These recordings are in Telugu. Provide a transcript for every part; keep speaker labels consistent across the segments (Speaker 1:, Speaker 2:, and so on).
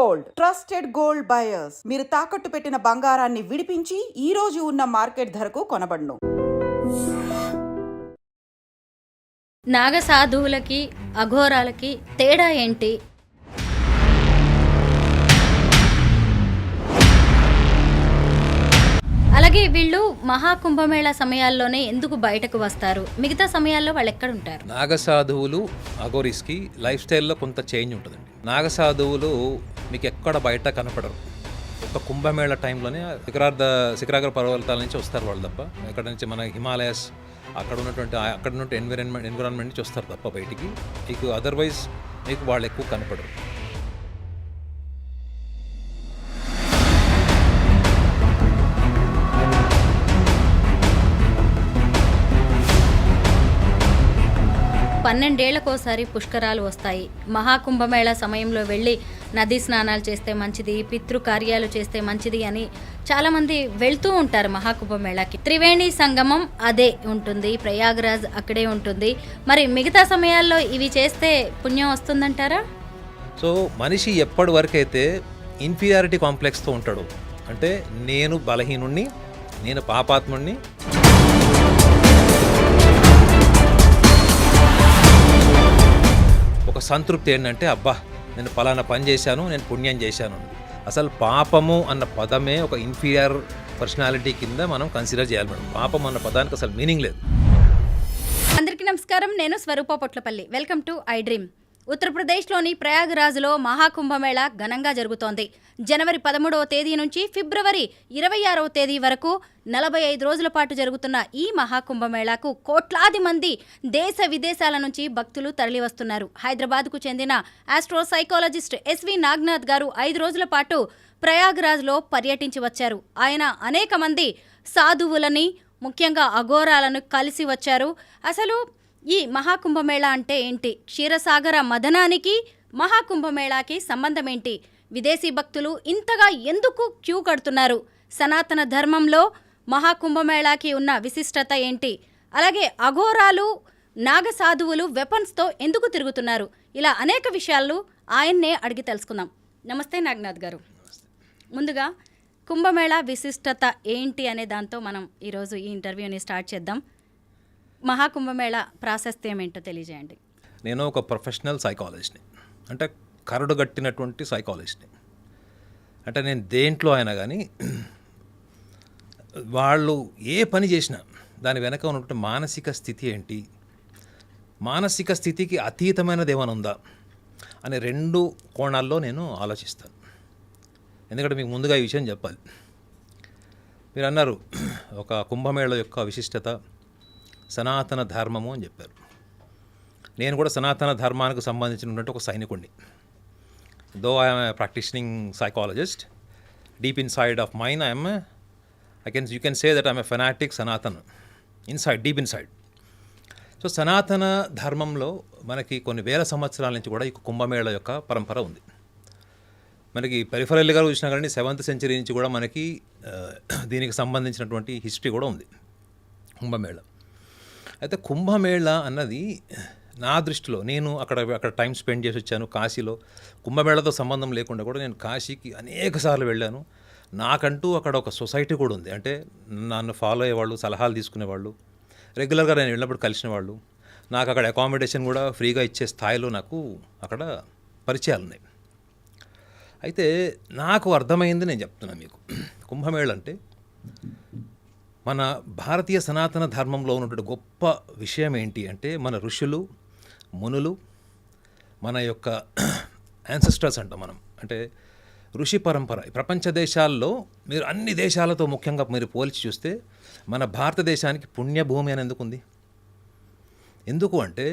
Speaker 1: Gold, trusted gold buyers. మీరు తాకట్టు పెట్టిన బంగారాన్ని విడిపించి ఈ రోజు ఉన్న మార్కెట్ ధరకు కొనబడును.
Speaker 2: నాగ సాధువులకి అఘోరాలకి తేడా ఏంటి? అలాగే వీళ్ళు మహాకుంభమేళా సమయాల్లోనే ఎందుకు బయటకు వస్తారు? మిగతా సమయాల్లో వాళ్ళు ఎక్కడ ఉంటారు?
Speaker 3: నాగసాధువులు అఘోరీస్కి లైఫ్ స్టైల్లో కొంత చేంజ్ ఉంటుందండి. నాగసాధువులు మీకు ఎక్కడ బయట కనపడరు. ఒక కుంభమేళా టైంలోనే శిఖరాగ్ర పర్వతాల నుంచి వస్తారు వాళ్ళు తప్ప. ఇక్కడ నుంచి మన హిమాలయస్ అక్కడ ఉన్నటువంటి ఎన్విరాన్మెంట్ నుంచి వస్తారు తప్ప బయటికి మీకు అదర్వైజ్ మీకు వాళ్ళు ఎక్కువ కనపడరు.
Speaker 2: పన్నెండేళ్లకోసారి పుష్కరాలు వస్తాయి. మహాకుంభమేళా సమయంలో వెళ్ళి నదీ స్నానాలు చేస్తే మంచిది, పితృకార్యాలు చేస్తే మంచిది అని చాలామంది వెళ్తూ ఉంటారు మహాకుంభమేళాకి. త్రివేణి సంగమం అదే ఉంటుంది, ప్రయాగ్రాజ్ అక్కడే ఉంటుంది. మరి మిగతా సమయాల్లో ఇవి చేస్తే పుణ్యం వస్తుందంటారా?
Speaker 3: సో మనిషి ఎప్పటి వరకైతే ఇన్ఫీరియారిటీ కాంప్లెక్స్తో ఉంటాడు, అంటే నేను బలహీనుణ్ణి, నేను పాపాత్ముణ్ణి, ఒక సంతృప్తి ఏంటంటే అబ్బా నేను పలానా పని చేశాను, నేను పుణ్యం చేశాను. అసలు పాపము అన్న పదమే ఒక ఇన్ఫీరియర్ పర్సనాలిటీ కింద మనం కన్సిడర్ చేయాలి మేడం. పాపం అన్న పదానికి అసలు మీనింగ్ లేదు.
Speaker 2: అందరికీ నమస్కారం, నేను Swaroopa Potlapalli. Welcome to I Dream. ఉత్తరప్రదేశ్లోని ప్రయాగ్రాజ్లో మహాకుంభమేళా ఘనంగా జరుగుతోంది. జనవరి 13వ తేదీ నుంచి ఫిబ్రవరి 26వ తేదీ వరకు 45 రోజుల పాటు జరుగుతున్న ఈ మహాకుంభమేళాకు కోట్లాది మంది దేశ విదేశాల నుంచి భక్తులు తరలివస్తున్నారు. హైదరాబాద్కు చెందిన ఆస్ట్రోసైకాలజిస్ట్ ఎస్వి నాగ్నాథ్ గారు 5 రోజుల పాటు ప్రయాగ్రాజ్లో పర్యటించి వచ్చారు. ఆయన అనేక మంది సాధువులని, ముఖ్యంగా అఘోరాలను కలిసి వచ్చారు. అసలు ఈ మహాకుంభమేళా అంటే ఏంటి? క్షీరసాగర మదనానికి మహాకుంభమేళాకి సంబంధం ఏంటి? విదేశీ భక్తులు ఇంతగా ఎందుకు క్యూ కడుతున్నారు? సనాతన ధర్మంలో మహాకుంభమేళాకి ఉన్న విశిష్టత ఏంటి? అలాగే అఘోరాలు, నాగసాధువులు వెపన్స్తో ఎందుకు తిరుగుతున్నారు? ఇలా అనేక విషయాలు ఆయన్నే అడిగి తెలుసుకుందాం. నమస్తే నాగనాథ్ గారు. ముందుగా కుంభమేళా విశిష్టత ఏంటి అనే దాంతో మనం ఈరోజు ఈ ఇంటర్వ్యూని స్టార్ట్ చేద్దాం. మహాకుంభమేళా ప్రాశస్త్యం ఏంటో తెలియజేయండి.
Speaker 3: నేను ఒక ప్రొఫెషనల్ సైకాలజిస్ట్ని, అంటే కరడుగట్టినటువంటి సైకాలజిస్ట్ని. అంటే నేను దేంట్లో అయినా కానీ వాళ్ళు ఏ పని చేసినా దాని వెనక ఉన్నటువంటి మానసిక స్థితి ఏంటి, మానసిక స్థితికి అతీతమైనది ఏమైనా ఉందా అనే 2 కోణాల్లో నేను ఆలోచిస్తాను. ఎందుకంటే మీకు ముందుగా ఈ విషయం చెప్పాలి. మీరు అన్నారు ఒక కుంభమేళ యొక్క విశిష్టత సనాతన ధర్మము అని చెప్పారు. నేను కూడా సనాతన ధర్మానికి సంబంధించినటువంటి ఒక సైనికుడిని. Though I'm a practitioning psychologist, deep inside of mine you can say that I'm a fanatic Sanatan inside, deep inside. So సనాతన ధర్మంలో మనకి కొన్ని వేల సంవత్సరాల నుంచి కూడా ఈ కుంభమేళ యొక్క పరంపర ఉంది. మనకి పెరిఫరల్గా చూసినా కానీ 7th సెంచరీ నుంచి కూడా మనకి దీనికి సంబంధించినటువంటి హిస్టరీ కూడా ఉంది కుంభమేళ. అయితే కుంభమేళ అన్నది నా దృష్టిలో, నేను అక్కడ టైం స్పెండ్ చేసి వచ్చాను కాశీలో. కుంభమేళతో సంబంధం లేకుండా కూడా నేను కాశీకి అనేక సార్లు వెళ్ళాను. నాకంటూ అక్కడ ఒక సొసైటీ కూడా ఉంది, అంటే నన్ను ఫాలో అయ్యేవాళ్ళు, సలహాలు తీసుకునేవాళ్ళు, రెగ్యులర్గా నేను వెళ్ళినప్పుడు కలిసిన వాళ్ళు, నాకు అక్కడ అకామిడేషన్ కూడా ఫ్రీగా ఇచ్చే స్థాయిలో నాకు అక్కడ పరిచయాలు ఉన్నాయి. అయితే నాకు అర్థమైంది నేను చెప్తున్నాను మీకు. కుంభమేళ అంటే మన భారతీయ సనాతన ధర్మంలో ఉన్నటువంటి గొప్ప విషయం ఏంటి అంటే, మన ఋషులు, మునులు, మన యొక్క యాన్సెస్టర్స్ అంటాం మనం, అంటే ఋషి పరంపర. ప్రపంచ దేశాల్లో మీరు అన్ని దేశాలతో ముఖ్యంగా మీరు పోల్చి చూస్తే మన భారతదేశానికి పుణ్యభూమి అని ఎందుకుంది? ఎందుకు అంటే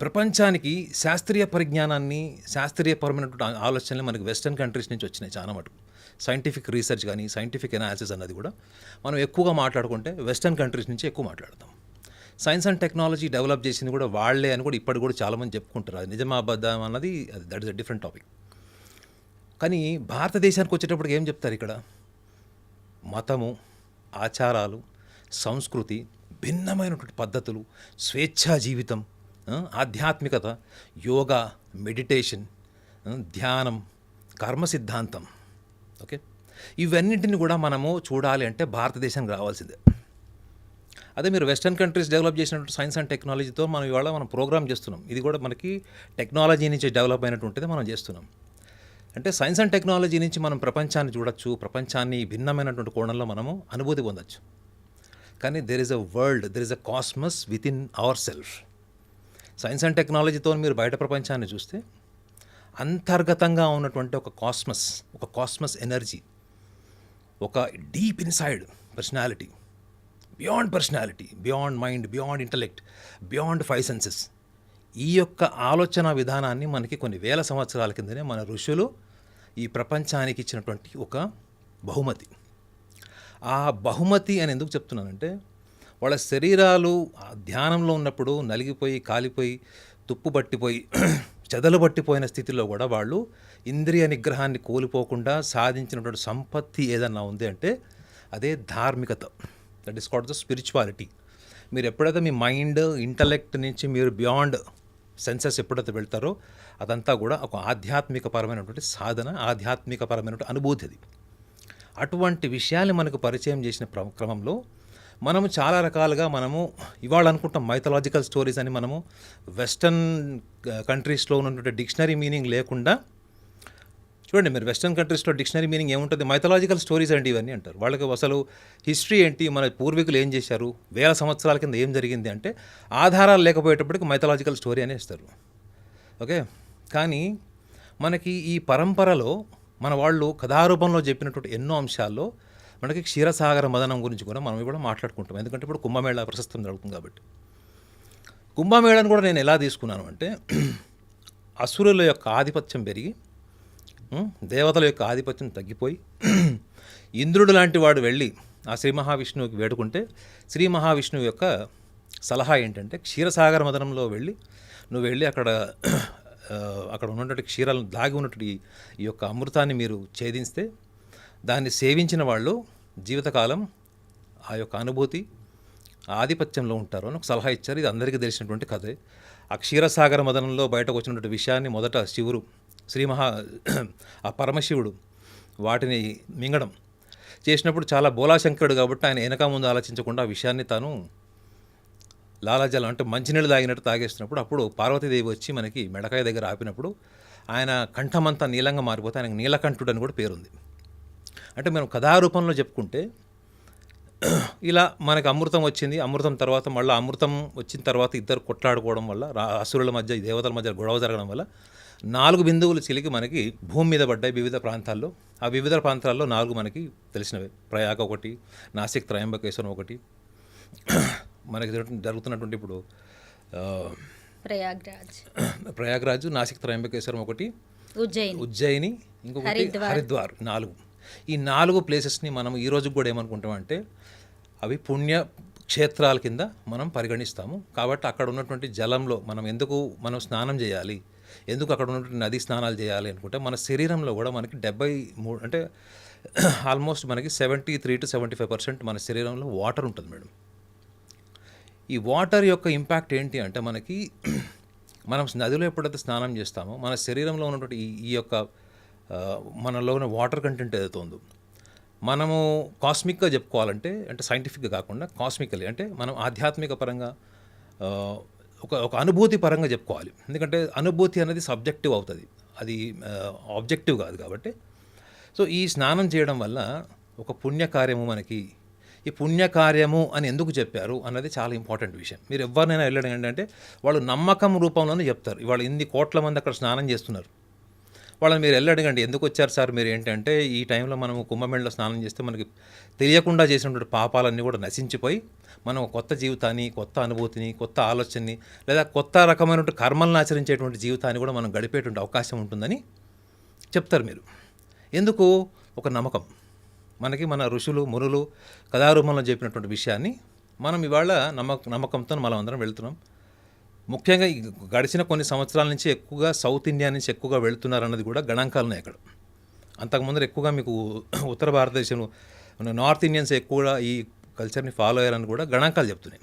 Speaker 3: ప్రపంచానికి శాస్త్రీయ పరిజ్ఞానాన్ని, శాస్త్రీయపరమైనటువంటి ఆలోచనలు మనకి వెస్టర్న్ కంట్రీస్ నుంచి వచ్చినాయి చాలా మటుకు. సైంటిఫిక్ రీసెర్చ్ కానీ సైంటిఫిక్ ఎనాలిసిస్ అన్నది కూడా మనం ఎక్కువగా మాట్లాడుకుంటే వెస్టర్న్ కంట్రీస్ నుంచి ఎక్కువ మాట్లాడతాం. సైన్స్ అండ్ టెక్నాలజీ డెవలప్ చేసింది కూడా వాళ్ళే అని కూడా ఇప్పటికి కూడా చాలామంది చెప్పుకుంటారు. అది నిజమా అబద్ధం అన్నది that is a different topic. కానీ భారతదేశానికి వచ్చేటప్పటికి ఏం చెప్తారు? ఇక్కడ మతము, ఆచారాలు, సంస్కృతి, భిన్నమైనటువంటి పద్ధతులు, స్వేచ్ఛా జీవితం, ఆధ్యాత్మికత, యోగా, మెడిటేషన్, ధ్యానం, కర్మ సిద్ధాంతం. ఓకే, ఇవన్నింటిని కూడా మనము చూడాలి అంటే భారతదేశానికి రావాల్సిందే. అదే మీరు వెస్టర్న్ కంట్రీస్ డెవలప్ చేసినటువంటి సైన్స్ అండ్ టెక్నాలజీతో మనం ప్రోగ్రామ్ చేస్తున్నాం. ఇది కూడా మనకి టెక్నాలజీ నుంచి డెవలప్ అయినటువంటిది మనం చేస్తున్నాం. అంటే సైన్స్ అండ్ టెక్నాలజీ నుంచి మనం ప్రపంచాన్ని చూడొచ్చు, ప్రపంచాన్ని భిన్నమైనటువంటి కోణంలో మనము అనుభూతి పొందొచ్చు. కానీ there is a world, there is a cosmos within our self. Science and టెక్నాలజీతో మీరు బయట ప్రపంచాన్ని చూస్తే అంతర్గతంగా ఉన్నటువంటి ఒక కాస్మస్ ఎనర్జీ, ఒక deep inside personality, beyond mind, beyond intellect, beyond 5 senses. ఈ యొక్క ఆలోచన విధానాన్ని మనకి కొన్ని వేల సంవత్సరాల కిందనే మన ఋషులు ఈ ప్రపంచానికి ఇచ్చినటువంటి ఒక బహుమతి. ఆ బహుమతి అని ఎందుకు చెప్తున్నానంటే, వాళ్ళ శరీరాలు ధ్యానంలో ఉన్నప్పుడు నలిగిపోయి, కాలిపోయి, తుప్పు పట్టిపోయి, చెదలు పట్టిపోయిన స్థితిలో కూడా వాళ్ళు ఇంద్రియ నిగ్రహాన్ని కోల్పోకుండా సాధించినటువంటి సంపత్తి ఏదన్నా ఉంది అంటే అదే ధార్మికత. That is called the spirituality. మీరు ఎప్పుడైతే మీ మైండ్, ఇంటలెక్ట్ నుంచి మీరు బియాండ్ సెన్సెస్ ఎప్పుడైతే వెళ్తారో అదంతా కూడా ఒక ఆధ్యాత్మికపరమైనటువంటి సాధన, ఆధ్యాత్మికపరమైనటువంటి అనుభూతి. అది అటువంటి విషయాన్ని మనకు పరిచయం చేసిన క్రమంలో మనము చాలా రకాలుగా ఇవాళ అనుకుంటాం మైథలాజికల్ స్టోరీస్ అని. మనము వెస్టర్న్ కంట్రీస్లో ఉన్నటువంటి డిక్షనరీ మీనింగ్ లేకుండా చూడండి, మీరు వెస్టర్న్ కంట్రీస్లో డిక్షనరీ మీనింగ్ ఏముంటుంది? మైథలాజికల్ స్టోరీస్ అండి ఇవన్నీ అంటారు. వాళ్ళకి అసలు హిస్టరీ ఏంటి, మన పూర్వీకులు ఏం చేశారు, వేల సంవత్సరాల కింద ఏం జరిగింది అంటే ఆధారాలు లేకపోయేటప్పటికి మైథలాజికల్ స్టోరీ అనే ఇస్తారు. ఓకే, కానీ మనకి ఈ పరంపరలో మన వాళ్ళు కథారూపంలో చెప్పినటువంటి ఎన్నో అంశాల్లో మనకి క్షీరసాగర మదనం గురించి కూడా మనం ఇప్పుడు మాట్లాడుకుంటాం. ఎందుకంటే ఇప్పుడు కుంభమేళా ప్రశస్తం జరుగుతుంది కాబట్టి. కుంభమేళాను కూడా నేను ఎలా తీసుకున్నాను అంటే, అసురుల యొక్క ఆధిపత్యం పెరిగి దేవతల యొక్క ఆధిపత్యం తగ్గిపోయి ఇంద్రుడు లాంటి వాడు వెళ్ళి ఆ శ్రీ మహావిష్ణువుకి వేడుకుంటే, శ్రీ మహావిష్ణువు యొక్క సలహా ఏంటంటే, క్షీరసాగర మదనంలో నువ్వు వెళ్ళి అక్కడ ఉన్నటువంటి క్షీరాలను దాగి ఉన్నటువంటి ఈ యొక్క అమృతాన్ని మీరు ఛేదిస్తే దాన్ని సేవించిన వాళ్ళు జీవితకాలం ఆ యొక్క అనుభూతి, ఆధిపత్యంలో ఉంటారు అని ఒక సలహా ఇచ్చారు. ఇది అందరికీ తెలిసినటువంటి కథే. ఆ క్షీరసాగర మదనంలో బయటకు వచ్చినటువంటి విషయాన్ని మొదట శివుడు, ఆ పరమశివుడు వాటిని మింగడం చేసినప్పుడు చాలా బోలాశంకరుడు కాబట్టి ఆయన వెనక ముందు ఆలోచించకుండా ఆ విషయాన్ని తాను లాలాజలం అంటే మంచినీళ్ళు తాగినట్టు తాగేస్తున్నప్పుడు అప్పుడు పార్వతీదేవి వచ్చి మనకి మెడకాయ దగ్గర ఆపినప్పుడు ఆయన కంఠమంతా నీలంగా మారిపోతే ఆయనకు నీలకంఠుడు అని కూడా పేరుంది. అంటే మనం కథారూపంలో చెప్పుకుంటే ఇలా మనకు అమృతం వచ్చింది, అమృతం తర్వాత మళ్ళీ అమృతం వచ్చిన తర్వాత ఇద్దరు కొట్లాడుకోవడం వల్ల, అసురుల మధ్య దేవతల మధ్య గొడవ జరగడం వల్ల 4 బిందువులు చిలికి మనకి భూమి మీద పడ్డాయి వివిధ ప్రాంతాల్లో. ఆ వివిధ ప్రాంతాల్లో 4 మనకి తెలిసినవే. ప్రయాగ ఒకటి, నాసిక్ త్రయంబకేశ్వరం ఒకటి, మనకి జరుగుతున్నటువంటి ఇప్పుడు ప్రయాగ్రాజ్, నాసిక్ త్రయంబకేశ్వరం ఒకటి, ఉజ్జయిని, ఇంకొకటి హరిద్వార్. 4. ఈ 4 ప్లేసెస్ని మనం ఈ రోజుకి కూడా ఏమనుకుంటామంటే అవి పుణ్య క్షేత్రాల కింద మనం పరిగణిస్తాము. కాబట్టి అక్కడ ఉన్నటువంటి జలంలో మనం స్నానం చేయాలి, ఎందుకు అక్కడ ఉన్నటువంటి నదీ స్నానాలు చేయాలి అనుకుంటే మన శరీరంలో కూడా మనకి 73 అంటే ఆల్మోస్ట్ మనకి 73 to 75% మన శరీరంలో వాటర్ ఉంటుంది మేడం. ఈ వాటర్ యొక్క ఇంపాక్ట్ ఏంటి అంటే మనం నదిలో ఎప్పుడైతే స్నానం చేస్తామో మన శరీరంలో ఉన్నటువంటి ఈ యొక్క మనలో ఉన్న వాటర్ కంటెంట్ ఏదైతే ఉందో మనము కాస్మిక్గా చెప్పుకోవాలంటే, అంటే సైంటిఫిక్గా కాకుండా కాస్మికలీ, అంటే మనం ఆధ్యాత్మిక పరంగా ఒక అనుభూతి పరంగా చెప్పుకోవాలి. ఎందుకంటే అనుభూతి అనేది సబ్జెక్టివ్ అవుతుంది, అది ఆబ్జెక్టివ్ కాదు. కాబట్టి సో ఈ స్నానం చేయడం వల్ల ఒక పుణ్యకార్యము ఈ పుణ్యకార్యము అని ఎందుకు చెప్పారు అన్నది చాలా ఇంపార్టెంట్ విషయం. మీరు ఎవరినైనా వెళ్ళడం ఏంటంటే వాళ్ళు నమ్మకం రూపంలోనే చెప్తారు. ఇవాళ ఇన్ని కోట్ల మంది అక్కడ స్నానం చేస్తున్నారు, వాళ్ళని మీరు వెళ్ళడగండి ఎందుకు వచ్చారు సార్ మీరు ఏంటంటే, ఈ టైంలో మనము కుంభమేళలో స్నానం చేస్తే మనకి తెలియకుండా చేసినటువంటి పాపాలన్నీ కూడా నశించిపోయి మనం కొత్త జీవితాన్ని, కొత్త అనుభూతిని, కొత్త ఆలోచనని, లేదా కొత్త రకమైనటువంటి కర్మలను ఆచరించేటువంటి జీవితాన్ని కూడా మనం గడిపేటువంటి అవకాశం ఉంటుందని చెప్తారు. మీరు ఎందుకు? ఒక నమ్మకం. మన ఋషులు, మునులు కథారూపంలో చెప్పినటువంటి విషయాన్ని మనం ఇవాళ నమ్మకంతో మనం అందరం వెళ్తున్నాం. ముఖ్యంగా గడిచిన కొన్ని సంవత్సరాల నుంచి ఎక్కువగా సౌత్ ఇండియా నుంచి ఎక్కువగా వెళుతున్నారు అన్నది కూడా గణాంకాలు ఉన్నాయి అక్కడ. అంతకుముందు ఎక్కువగా మీకు ఉత్తర భారతదేశం నార్త్ ఇండియన్స్ ఎక్కువగా ఈ కల్చర్ని ఫాలో అయ్యారని కూడా గణాంకాలు చెప్తున్నాయి.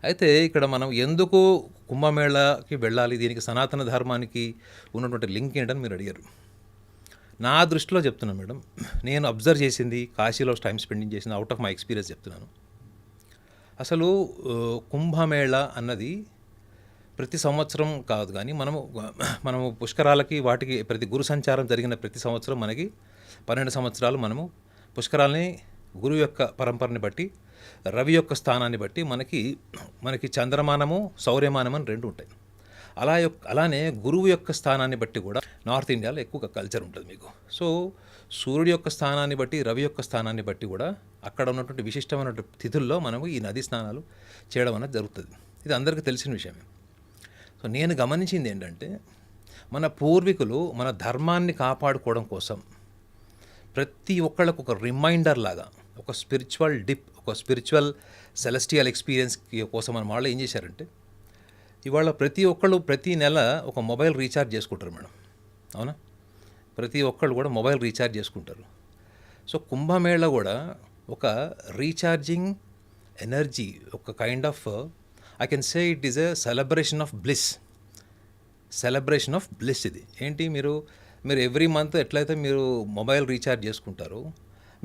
Speaker 3: అయితే ఇక్కడ మనం ఎందుకు కుంభమేళాకి వెళ్ళాలి, దీనికి సనాతన ధర్మానికి ఉన్నటువంటి లింక్ ఏంటని మీరు అడిగారు. నా దృష్టిలో చెప్తున్నాను మేడం, నేను అబ్జర్వ్ చేసింది, కాశీలో టైం స్పెండింగ్ చేసిన అవుట్ ఆఫ్ మై ఎక్స్పీరియన్స్ చెప్తున్నాను. అసలు కుంభమేళ అన్నది ప్రతి సంవత్సరం కాదు, కానీ మనము పుష్కరాలకి వాటికి ప్రతి గురు సంచారం జరిగిన ప్రతి సంవత్సరం మనకి 12 సంవత్సరాలు మనము పుష్కరాలని గురువు యొక్క పరంపరని బట్టి, రవి యొక్క స్థానాన్ని బట్టి మనకి చంద్రమానము, సౌర్యమానం అని 2 ఉంటాయి. అలానే గురువు యొక్క స్థానాన్ని బట్టి కూడా నార్త్ ఇండియాలో ఎక్కువ కల్చర్ ఉంటుంది మీకు. సో సూర్యుడి యొక్క స్థానాన్ని బట్టి, రవి యొక్క స్థానాన్ని బట్టి కూడా అక్కడ ఉన్నటువంటి విశిష్టమైనటువంటి తిథుల్లో మనము ఈ నదీ స్నానాలు చేయడం అనేది జరుగుతుంది. ఇది అందరికీ తెలిసిన విషయమే. సో నేను గమనించింది ఏంటంటే, మన పూర్వీకులు మన ధర్మాన్ని కాపాడుకోవడం కోసం ప్రతి ఒక్కళ్ళకు ఒక రిమైండర్ లాగా, ఒక స్పిరిచువల్ డిప్, ఒక స్పిరిచువల్ సెలెస్టియల్ ఎక్స్పీరియన్స్ కోసం మన వాళ్ళు ఏం చేశారంటే, ఇవాళ ప్రతి ఒక్కళ్ళు ప్రతి నెల ఒక మొబైల్ రీఛార్జ్ చేసుకుంటారు మేడం. అవునా? ప్రతి ఒక్కళ్ళు కూడా మొబైల్ రీఛార్జ్ చేసుకుంటారు. సో కుంభమేళ కూడా ఒక రీఛార్జింగ్ ఎనర్జీ, ఒక kind of I can say it is a celebration of bliss. ఇది ఏంటి, మీరు ఎవ్రీ మంత్ ఎట్లయితే మీరు మొబైల్ రీఛార్జ్ చేసుకుంటారో,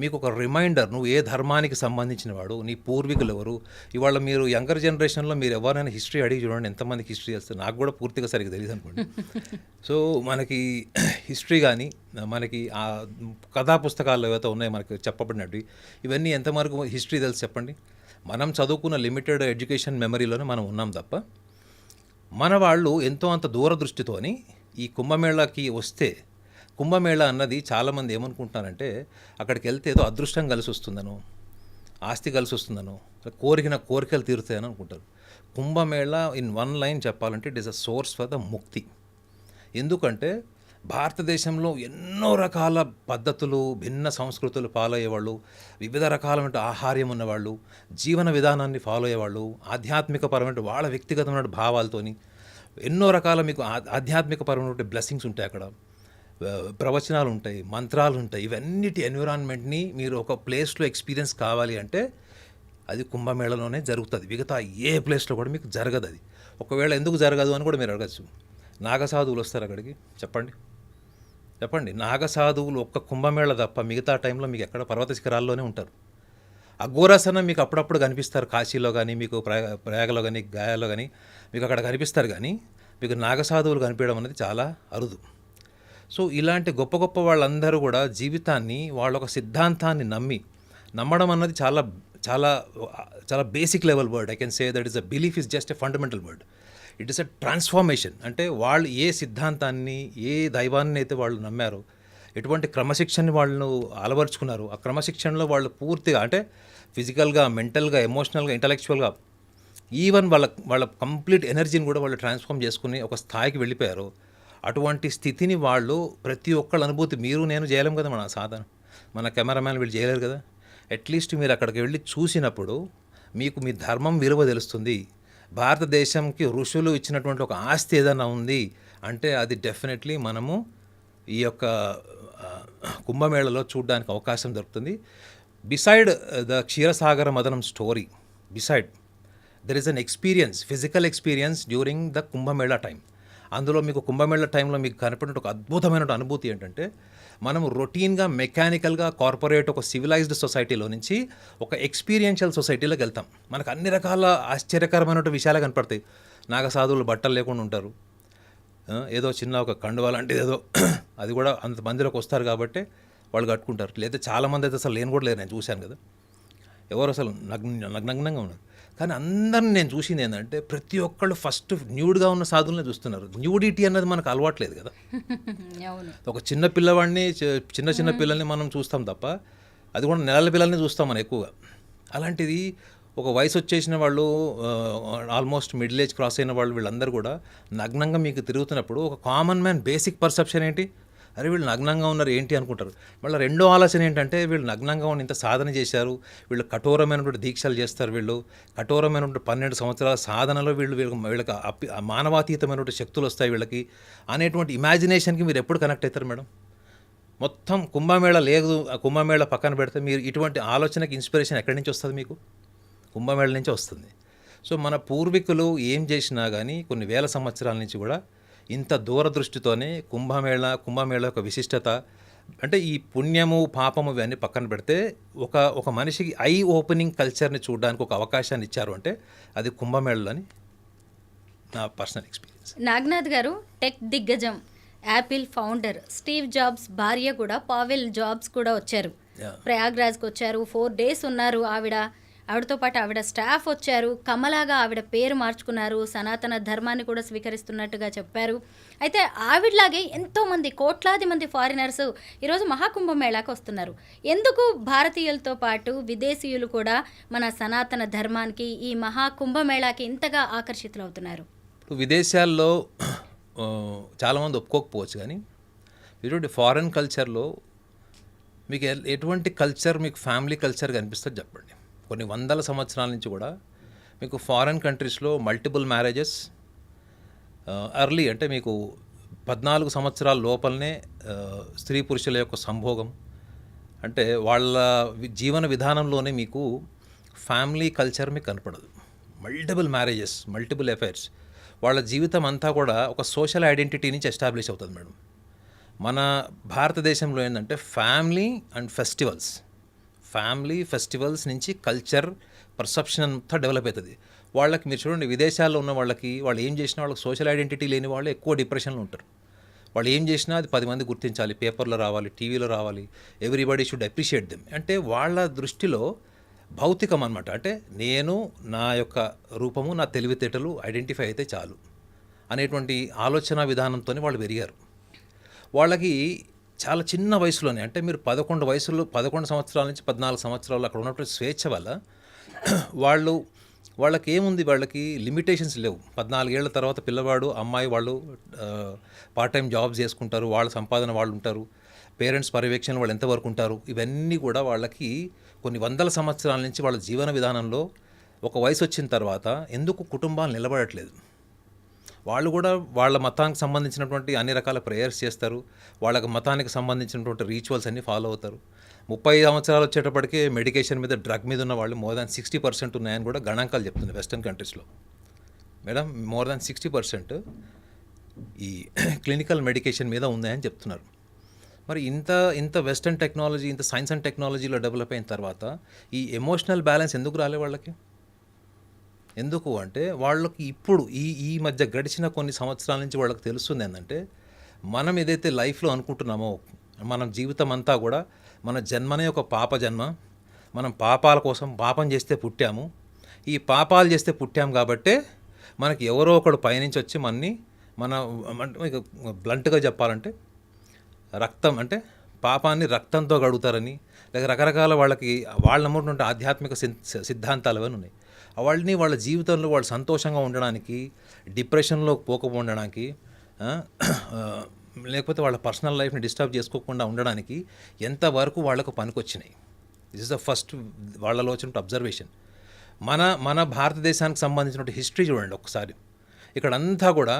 Speaker 3: మీకు ఒక రిమైండర్, నువ్వు ఏ ధర్మానికి సంబంధించిన వాడు, నీ పూర్వీకులు ఎవరు. ఇవాళ మీరు యంగర్ జనరేషన్లో మీరు ఎవరైనా హిస్టరీ అడిగి చూడండి, ఎంతమందికి హిస్టరీ తెలుస్తుంది. నాకు కూడా పూర్తిగా సరిగ్గా తెలియదు అనుకోండి. సో మనకి హిస్టరీ కానీ, మనకి ఆ కథా పుస్తకాలు ఏవైతే ఉన్నాయో మనకి చెప్పబడినవి, ఇవన్నీ ఎంతవరకు హిస్టరీ తెలుసు చెప్పండి. మనం చదువుకున్న లిమిటెడ్ ఎడ్యుకేషన్ మెమరీలోనే మనం ఉన్నాం తప్ప, మన వాళ్ళు ఎంతో అంత దూరదృష్టితోని ఈ కుంభమేళాకి వస్తే, కుంభమేళా అన్నది చాలామంది ఏమనుకుంటున్నారంటే, అక్కడికి వెళ్తే ఏదో అదృష్టం కలిసి వస్తుందనో, ఆస్తి కలిసి వస్తుందనో, కోరికలు తీరుతాయని అనుకుంటారు. కుంభమేళా ఇన్ వన్ లైన్ చెప్పాలంటే it is a source for the ముక్తి. ఎందుకంటే భారతదేశంలో ఎన్నో రకాల పద్ధతులు, భిన్న సంస్కృతులు ఫాలో అయ్యేవాళ్ళు, వివిధ రకాలైన ఆహార్యం ఉన్నవాళ్ళు, జీవన విధానాన్ని ఫాలో అయ్యేవాళ్ళు, ఆధ్యాత్మికపరమైన వాళ్ళ వ్యక్తిగతమైన భావాలతోని ఎన్నో రకాల మీకు ఆధ్యాత్మికపరమైన బ్లెస్సింగ్స్ ఉంటాయి. అక్కడ ప్రవచనాలు ఉంటాయి, మంత్రాలు ఉంటాయి. ఇవన్నిటి ఎన్విరాన్మెంట్ని మీరు ఒక ప్లేస్లో ఎక్స్పీరియన్స్ కావాలి అంటే అది కుంభమేళలోనే జరుగుతుంది. మిగతా ఏ ప్లేస్లో కూడా మీకు జరగదు. అది ఒకవేళ ఎందుకు జరగదు అని కూడా మీరు అడగచ్చు. నాగసాధువులు వస్తారు అక్కడికి, చెప్పండి. నాగసాధువులు ఒక్క కుంభమేళ తప్ప మిగతా టైంలో మీకు ఎక్కడ పర్వత శిఖరాల్లోనే ఉంటారు. అఘోరాసన మీకు అప్పుడప్పుడు కనిపిస్తారు, కాశీలో కానీ, మీకు ప్రయాగలో కానీ, గయాలో కానీ మీకు అక్కడ కనిపిస్తారు. కానీ మీకు నాగసాధువులు కనిపించడం అనేది చాలా అరుదు. సో ఇలాంటి గొప్ప గొప్ప వాళ్ళందరూ కూడా జీవితాన్ని వాళ్ళ ఒక సిద్ధాంతాన్ని నమ్మడం అన్నది చాలా చాలా చాలా basic level word. I can say that is a belief is just a fundamental word. It is a transformation. అంటే వాళ్ళు ఏ సిద్ధాంతాన్ని, ఏ దైవాన్ని అయితే వాళ్ళు నమ్మారో, ఎటువంటి క్రమశిక్షణని వాళ్ళు అలవర్చుకున్నారు, ఆ క్రమశిక్షణలో వాళ్ళు పూర్తిగా, అంటే ఫిజికల్గా, మెంటల్గా, ఎమోషనల్గా, ఇంటలెక్చువల్గా, ఈవెన్ వాళ్ళ కంప్లీట్ ఎనర్జీని కూడా వాళ్ళు ట్రాన్స్ఫార్మ్ చేసుకుని ఒక స్థాయికి వెళ్ళిపోయారు. అటువంటి స్థితిని వాళ్ళు ప్రతి ఒక్కళ్ళ అనుభూతి, మీరు నేను చేయలేం కదా, మన కెమెరామ్యాన్ వీళ్ళు చేయలేరు కదా. అట్లీస్ట్ మీరు అక్కడికి వెళ్ళి చూసినప్పుడు మీకు మీ ధర్మం విలువ తెలుస్తుంది. భారతదేశంకి ఋషులు ఇచ్చినటువంటి ఒక ఆస్తి ఏదైనా ఉంది అంటే అది డెఫినెట్లీ మనము ఈ యొక్క కుంభమేళలో చూడడానికి అవకాశం దొరుకుతుంది. Beside the Ksheerasagara Madhanam story, there is an experience, physical experience during the Kumbh Mela time. అందులో మీకు కుంభమేళ టైంలో మీకు కనపడిన ఒక అద్భుతమైన అనుభూతి ఏంటంటే, మనము రొటీన్గా, మెకానికల్గా, కార్పొరేట్, ఒక సివిలైజ్డ్ సొసైటీలో నుంచి ఒక ఎక్స్పీరియన్షియల్ సొసైటీలోకి వెళ్తాం. మనకు అన్ని రకాల ఆశ్చర్యకరమైన విషయాలు కనపడతాయి. నాగసాధువులు బట్టలు లేకుండా ఉంటారు, ఏదో చిన్న ఒక కండువా లాంటిది ఏదో, అది కూడా అంత మందిలోకి వస్తారు కాబట్టి వాళ్ళు కట్టుకుంటారు. లేదా చాలామంది అయితే అసలు లేని కూడా లేరు, నేను చూశాను కదా, ఎవరు అసలు నగ్నంగా ఉన్నారు. కానీ అందరిని నేను చూసింది ఏంటంటే, ప్రతి ఒక్కళ్ళు ఫస్ట్ న్యూడ్గా ఉన్న సాధువులనే చూస్తున్నారు. న్యూడిటీ అన్నది మనకు అలవాట్లేదు కదా. ఒక చిన్న పిల్లవాడిని, చిన్న పిల్లల్ని మనం చూస్తాం తప్ప, అది కూడా నెలల పిల్లల్ని చూస్తాం మనం ఎక్కువగా. అలాంటిది ఒక వయసు వచ్చేసిన వాళ్ళు, ఆల్మోస్ట్ మిడిల్ ఏజ్ క్రాస్ అయిన వాళ్ళు, వీళ్ళందరూ కూడా నగ్నంగా మీకు తిరుగుతున్నప్పుడు ఒక కామన్ మ్యాన్ బేసిక్ పర్సెప్షన్ ఏంటి, అరే వీళ్ళు నగ్నంగా ఉన్నారు ఏంటి అనుకుంటారు. మళ్ళీ రెండో ఆలోచన ఏంటంటే, వీళ్ళు నగ్నంగా ఉండి ఇంత సాధన చేశారు, వీళ్ళు కఠోరమైనటువంటి దీక్షలు చేస్తారు, వీళ్ళు కఠోరమైనటువంటి 12 సంవత్సరాల సాధనలో వీళ్ళకి మానవాతీతమైనటువంటి శక్తులు వస్తాయి వీళ్ళకి అనేటువంటి ఇమాజినేషన్కి మీరు ఎప్పుడు కనెక్ట్ అవుతారు మేడం? మొత్తం కుంభమేళ లేదు, కుంభమేళ పక్కన పెడితే మీరు ఇటువంటి ఆలోచనకి ఇన్స్పిరేషన్ ఎక్కడి నుంచి వస్తుంది? మీకు కుంభమేళ నుంచి వస్తుంది. సో మన పూర్వీకులు ఏం చేసినా కానీ కొన్ని వేల సంవత్సరాల నుంచి కూడా ఇంత దూరదృష్టితోనే కుంభమేళ యొక్క విశిష్టత, అంటే ఈ పుణ్యము పాపము ఇవన్నీ పక్కన పెడితే ఒక మనిషికి ఐ ఓపెనింగ్ కల్చర్ని చూడడానికి ఒక అవకాశాన్ని ఇచ్చారు అంటే అది కుంభమేళలో అని నా పర్సనల్ ఎక్స్పీరియన్స్.
Speaker 2: నాగనాథ్ గారు టెక్ దిగ్గజం యాపిల్ ఫౌండర్ స్టీవ్ జాబ్స్ భార్య కూడా పావెల్ జాబ్స్ కూడా వచ్చారు. ప్రయాగ్రాజ్కి వచ్చారు. 4 days ఉన్నారు. ఆవిడతో పాటు ఆవిడ స్టాఫ్ వచ్చారు. కమలాగా ఆవిడ పేరు మార్చుకున్నారు. సనాతన ధర్మాన్ని కూడా స్వీకరిస్తున్నట్టుగా చెప్పారు. అయితే ఆవిడలాగే ఎంతోమంది కోట్లాది మంది ఫారినర్స్ ఈరోజు మహాకుంభమేళాకు వస్తున్నారు. ఎందుకు భారతీయులతో పాటు విదేశీయులు కూడా మన సనాతన ధర్మానికి ఈ మహాకుంభమేళాకి ఇంతగా ఆకర్షితులవుతున్నారు?
Speaker 3: ఇప్పుడు విదేశాల్లో చాలామంది ఒప్పుకోకపోవచ్చు, కానీ ఇటువంటి ఫారెన్ కల్చర్లో మీకు ఎటువంటి కల్చర్ మీకు ఫ్యామిలీ కల్చర్ కనిపిస్తుంది చెప్పండి. కొన్ని వందల సంవత్సరాల నుంచి కూడా మీకు ఫారెన్ కంట్రీస్లో మల్టిపుల్ మ్యారేజెస్ ఎర్లీ అంటే మీకు 14 సంవత్సరాల లోపలనే స్త్రీ పురుషుల యొక్క సంభోగం అంటే వాళ్ళ జీవన విధానంలోనే మీకు ఫ్యామిలీ కల్చర్ మీకు కనపడదు. మల్టిపుల్ మ్యారేజెస్, మల్టిపుల్ అఫైర్స్, వాళ్ళ జీవితం అంతా కూడా ఒక సోషల్ ఐడెంటిటీ నుంచి ఎస్టాబ్లిష్ అవుతుంది మేడం. మన భారతదేశంలో ఏంటంటే ఫ్యామిలీ అండ్ ఫెస్టివల్స్ నుంచి కల్చర్ పర్సెప్షన్ అంతా డెవలప్ అవుతుంది. వాళ్ళకి మీరు చూడండి, విదేశాల్లో ఉన్న వాళ్ళకి వాళ్ళు ఏం చేసినా వాళ్ళకి సోషల్ ఐడెంటిటీ లేని వాళ్ళు ఎక్కువ డిప్రెషన్లో ఉంటారు. వాళ్ళు ఏం చేసినా అది 10 మంది గుర్తించాలి, పేపర్లో రావాలి, టీవీలో రావాలి, ఎవ్రీబడి షుడ్ అప్రిషియేట్ దెమ్. అంటే వాళ్ళ దృష్టిలో భౌతికం అనమాట. అంటే నేను నా యొక్క రూపము, నా తెలివితేటలు ఐడెంటిఫై అయితే చాలు అనేటువంటి ఆలోచన విధానంతో వాళ్ళు పెరిగారు. వాళ్ళకి చాలా చిన్న వయసులోనే అంటే మీరు 11 సంవత్సరాల నుంచి 14 సంవత్సరాలు అక్కడ ఉన్నటువంటి స్వేచ్ఛ వల్ల వాళ్ళకి ఏముంది, వాళ్ళకి లిమిటేషన్స్ లేవు. 14 ఏళ్ల తర్వాత పిల్లవాడు అమ్మాయి వాళ్ళు పార్ట్ టైం జాబ్స్ చేసుకుంటారు, వాళ్ళ సంపాదన వాళ్ళు ఉంటారు, పేరెంట్స్ పర్యవేక్షణ వాళ్ళు ఎంతవరకు ఉంటారు, ఇవన్నీ కూడా వాళ్ళకి కొన్ని వందల సంవత్సరాల నుంచి వాళ్ళ జీవన విధానంలో ఒక వయసు వచ్చిన తర్వాత ఎందుకు కుటుంబాలు నిలబడట్లేదు. వాళ్ళు కూడా వాళ్ళ మతానికి సంబంధించినటువంటి అన్ని రకాల ప్రేయర్స్ చేస్తారు, వాళ్ళకి మతానికి సంబంధించినటువంటి రీచువల్స్ అన్నీ ఫాలో అవుతారు. 30 సంవత్సరాలు వచ్చేటప్పటికే మెడికేషన్ మీద, డ్రగ్ మీద ఉన్న వాళ్ళు more than 60% ఉన్నాయని కూడా గణాంకాలు చెప్తున్నాయి వెస్టర్న్ కంట్రీస్లో. మేడం, more than 60% ఈ క్లినికల్ మెడికేషన్ మీద ఉన్నాయని చెప్తున్నారు. మరి ఇంత వెస్టర్న్ టెక్నాలజీ, ఇంత సైన్స్ అండ్ టెక్నాలజీలో డెవలప్ అయిన తర్వాత ఈ ఎమోషనల్ బ్యాలెన్స్ ఎందుకు రాలే వాళ్ళకి? ఎందుకు అంటే వాళ్ళకి ఇప్పుడు ఈ మధ్య గడిచిన కొన్ని సంవత్సరాల నుంచి వాళ్ళకి తెలుస్తుంది ఏంటంటే, మనం ఏదైతే లైఫ్లో అనుకుంటున్నామో మన జీవితం అంతా కూడా మన జన్మనే ఒక పాప జన్మ, మనం పాపాల కోసం పాపం చేస్తే పుట్టాము, ఈ పాపాలు చేస్తే పుట్టాము కాబట్టే మనకి ఎవరో ఒకడు పైనుంచి వచ్చి మన బ్లంట్గా చెప్పాలంటే రక్తం అంటే పాపాన్ని రక్తంతో గడుగుతారని, లేక రకరకాల వాళ్ళకి వాళ్ళ నమ్ముకుంటే ఆధ్యాత్మిక సిద్ధాంతాలు అవన్నీ ఉన్నాయి. వాళ్ళని వాళ్ళ జీవితంలో వాళ్ళు సంతోషంగా ఉండడానికి, డిప్రెషన్లో పోకపోవడానికి, లేకపోతే వాళ్ళ పర్సనల్ లైఫ్ని డిస్టర్బ్ చేసుకోకుండా ఉండడానికి ఎంతవరకు వాళ్ళకు పనికొచ్చినాయి. దిస్ ఇస్ ద ఫస్ట్ వాళ్ళలో వచ్చిన అబ్జర్వేషన్. మన భారతదేశానికి సంబంధించిన హిస్టరీ చూడండి ఒకసారి. ఇక్కడంతా కూడా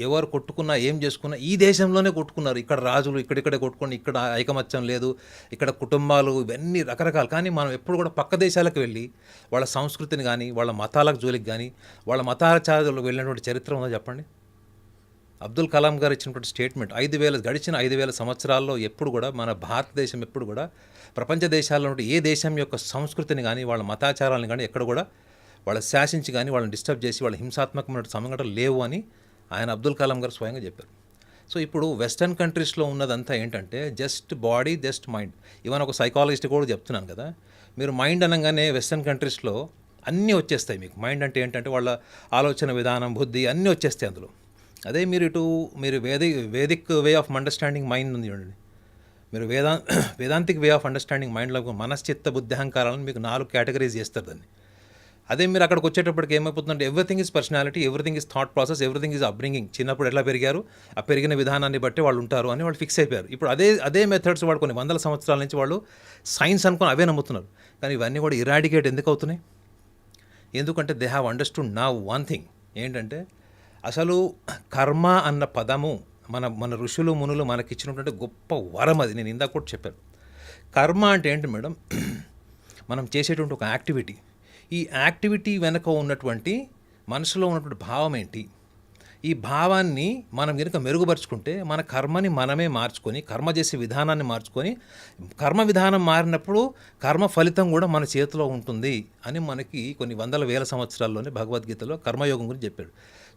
Speaker 3: ఎవరు కొట్టుకున్నా ఏం చేసుకున్నా ఈ దేశంలోనే కొట్టుకున్నారు. ఇక్కడ రాజులు ఇక్కడిక్కడే కొట్టుకొని, ఇక్కడ ఐకమత్యం లేదు, ఇక్కడ కుటుంబాలు, ఇవన్నీ రకరకాలు. కానీ మనం ఎప్పుడు కూడా పక్క దేశాలకు వెళ్ళి వాళ్ళ సంస్కృతిని కానీ, వాళ్ళ మతాలకు జోలికి కానీ, వాళ్ళ మతాచారాలకు వెళ్ళినటువంటి చరిత్ర ఉందో చెప్పండి. అబ్దుల్ కలాం గారు ఇచ్చినటువంటి స్టేట్మెంట్, గడిచిన 5,000 సంవత్సరాల్లో ఎప్పుడు కూడా మన భారతదేశం ఎప్పుడు కూడా ప్రపంచ దేశాల్లో ఏ దేశం యొక్క సంస్కృతిని కానీ, వాళ్ళ మతాచారాలను కానీ ఎక్కడ కూడా వాళ్ళ శాసించి కానీ, వాళ్ళని డిస్టర్బ్ చేసి వాళ్ళ హింసాత్మకమైన సంఘటనలు లేవు అని ఆయన అబ్దుల్ కలాం గారు స్వయంగా చెప్పారు. సో ఇప్పుడు వెస్టర్న్ కంట్రీస్లో ఉన్నదంతా ఏంటంటే just body, just mind. Even ఒక సైకాలజిస్ట్ కూడా చెప్తున్నాను కదా, మీరు మైండ్ అనగానే వెస్టర్న్ కంట్రీస్లో అన్నీ వచ్చేస్తాయి మీకు. మైండ్ అంటే ఏంటంటే వాళ్ళ ఆలోచన విధానం, బుద్ధి అన్నీ వచ్చేస్తాయి అందులో. అదే మీరు Vedic way of understanding mind ఉంది చూడండి, మీరు వేదాంతిక్ వే ఆఫ్ అండర్స్టాండింగ్ మైండ్లో మనశ్చిత్త బుద్ధి అహంకారాలను మీకు 4 కేటగిరీస్ చేస్తారు దాన్ని. అదే మీరు అక్కడికి వచ్చేటప్పటికి ఏమైపోతుందంటే everything is personality, everything is thought process, everything is upbringing. చిన్నప్పుడు ఎట్లా పెరిగారు, ఆ పెరిగిన విధానాన్ని బట్టి వాళ్ళు ఉంటారు అని వాళ్ళు ఫిక్స్ అయిపోయారు. ఇప్పుడు అదే మెథడ్స్ వాళ్ళు కొన్ని వందల సంవత్సరాల నుంచి వాళ్ళు సైన్స్ అనుకుని అవే నమ్ముతున్నారు. కానీ ఇవన్నీ కూడా ఇరాడికేట్ ఎందుకు అవుతున్నాయి? ఎందుకంటే they have understood now one thing ఏంటంటే, అసలు కర్మ అన్న పదము మన ఋషులు మునులు మనకిచ్చినటువంటి గొప్ప వరం. అది నేను ఇందాక కూడా చెప్పాను. కర్మ అంటే ఏంటి మేడం? మనం చేసేటువంటి ఒక యాక్టివిటీ. ఈ యాక్టివిటీ వెనక ఉన్నటువంటి మనసులో ఉన్నటువంటి భావం ఏంటి? ఈ భావాన్ని మనం కనుక మెరుగుపరుచుకుంటే మన కర్మని మనమే మార్చుకొని కర్మ చేసే విధానాన్ని మార్చుకొని కర్మ విధానం మారినప్పుడు కర్మ ఫలితం కూడా మన చేతిలో ఉంటుంది అని మనకి కొన్ని వందల వేల సంవత్సరాల్లోనే భగవద్గీతలో కర్మయోగం గురించి చెప్పాడు.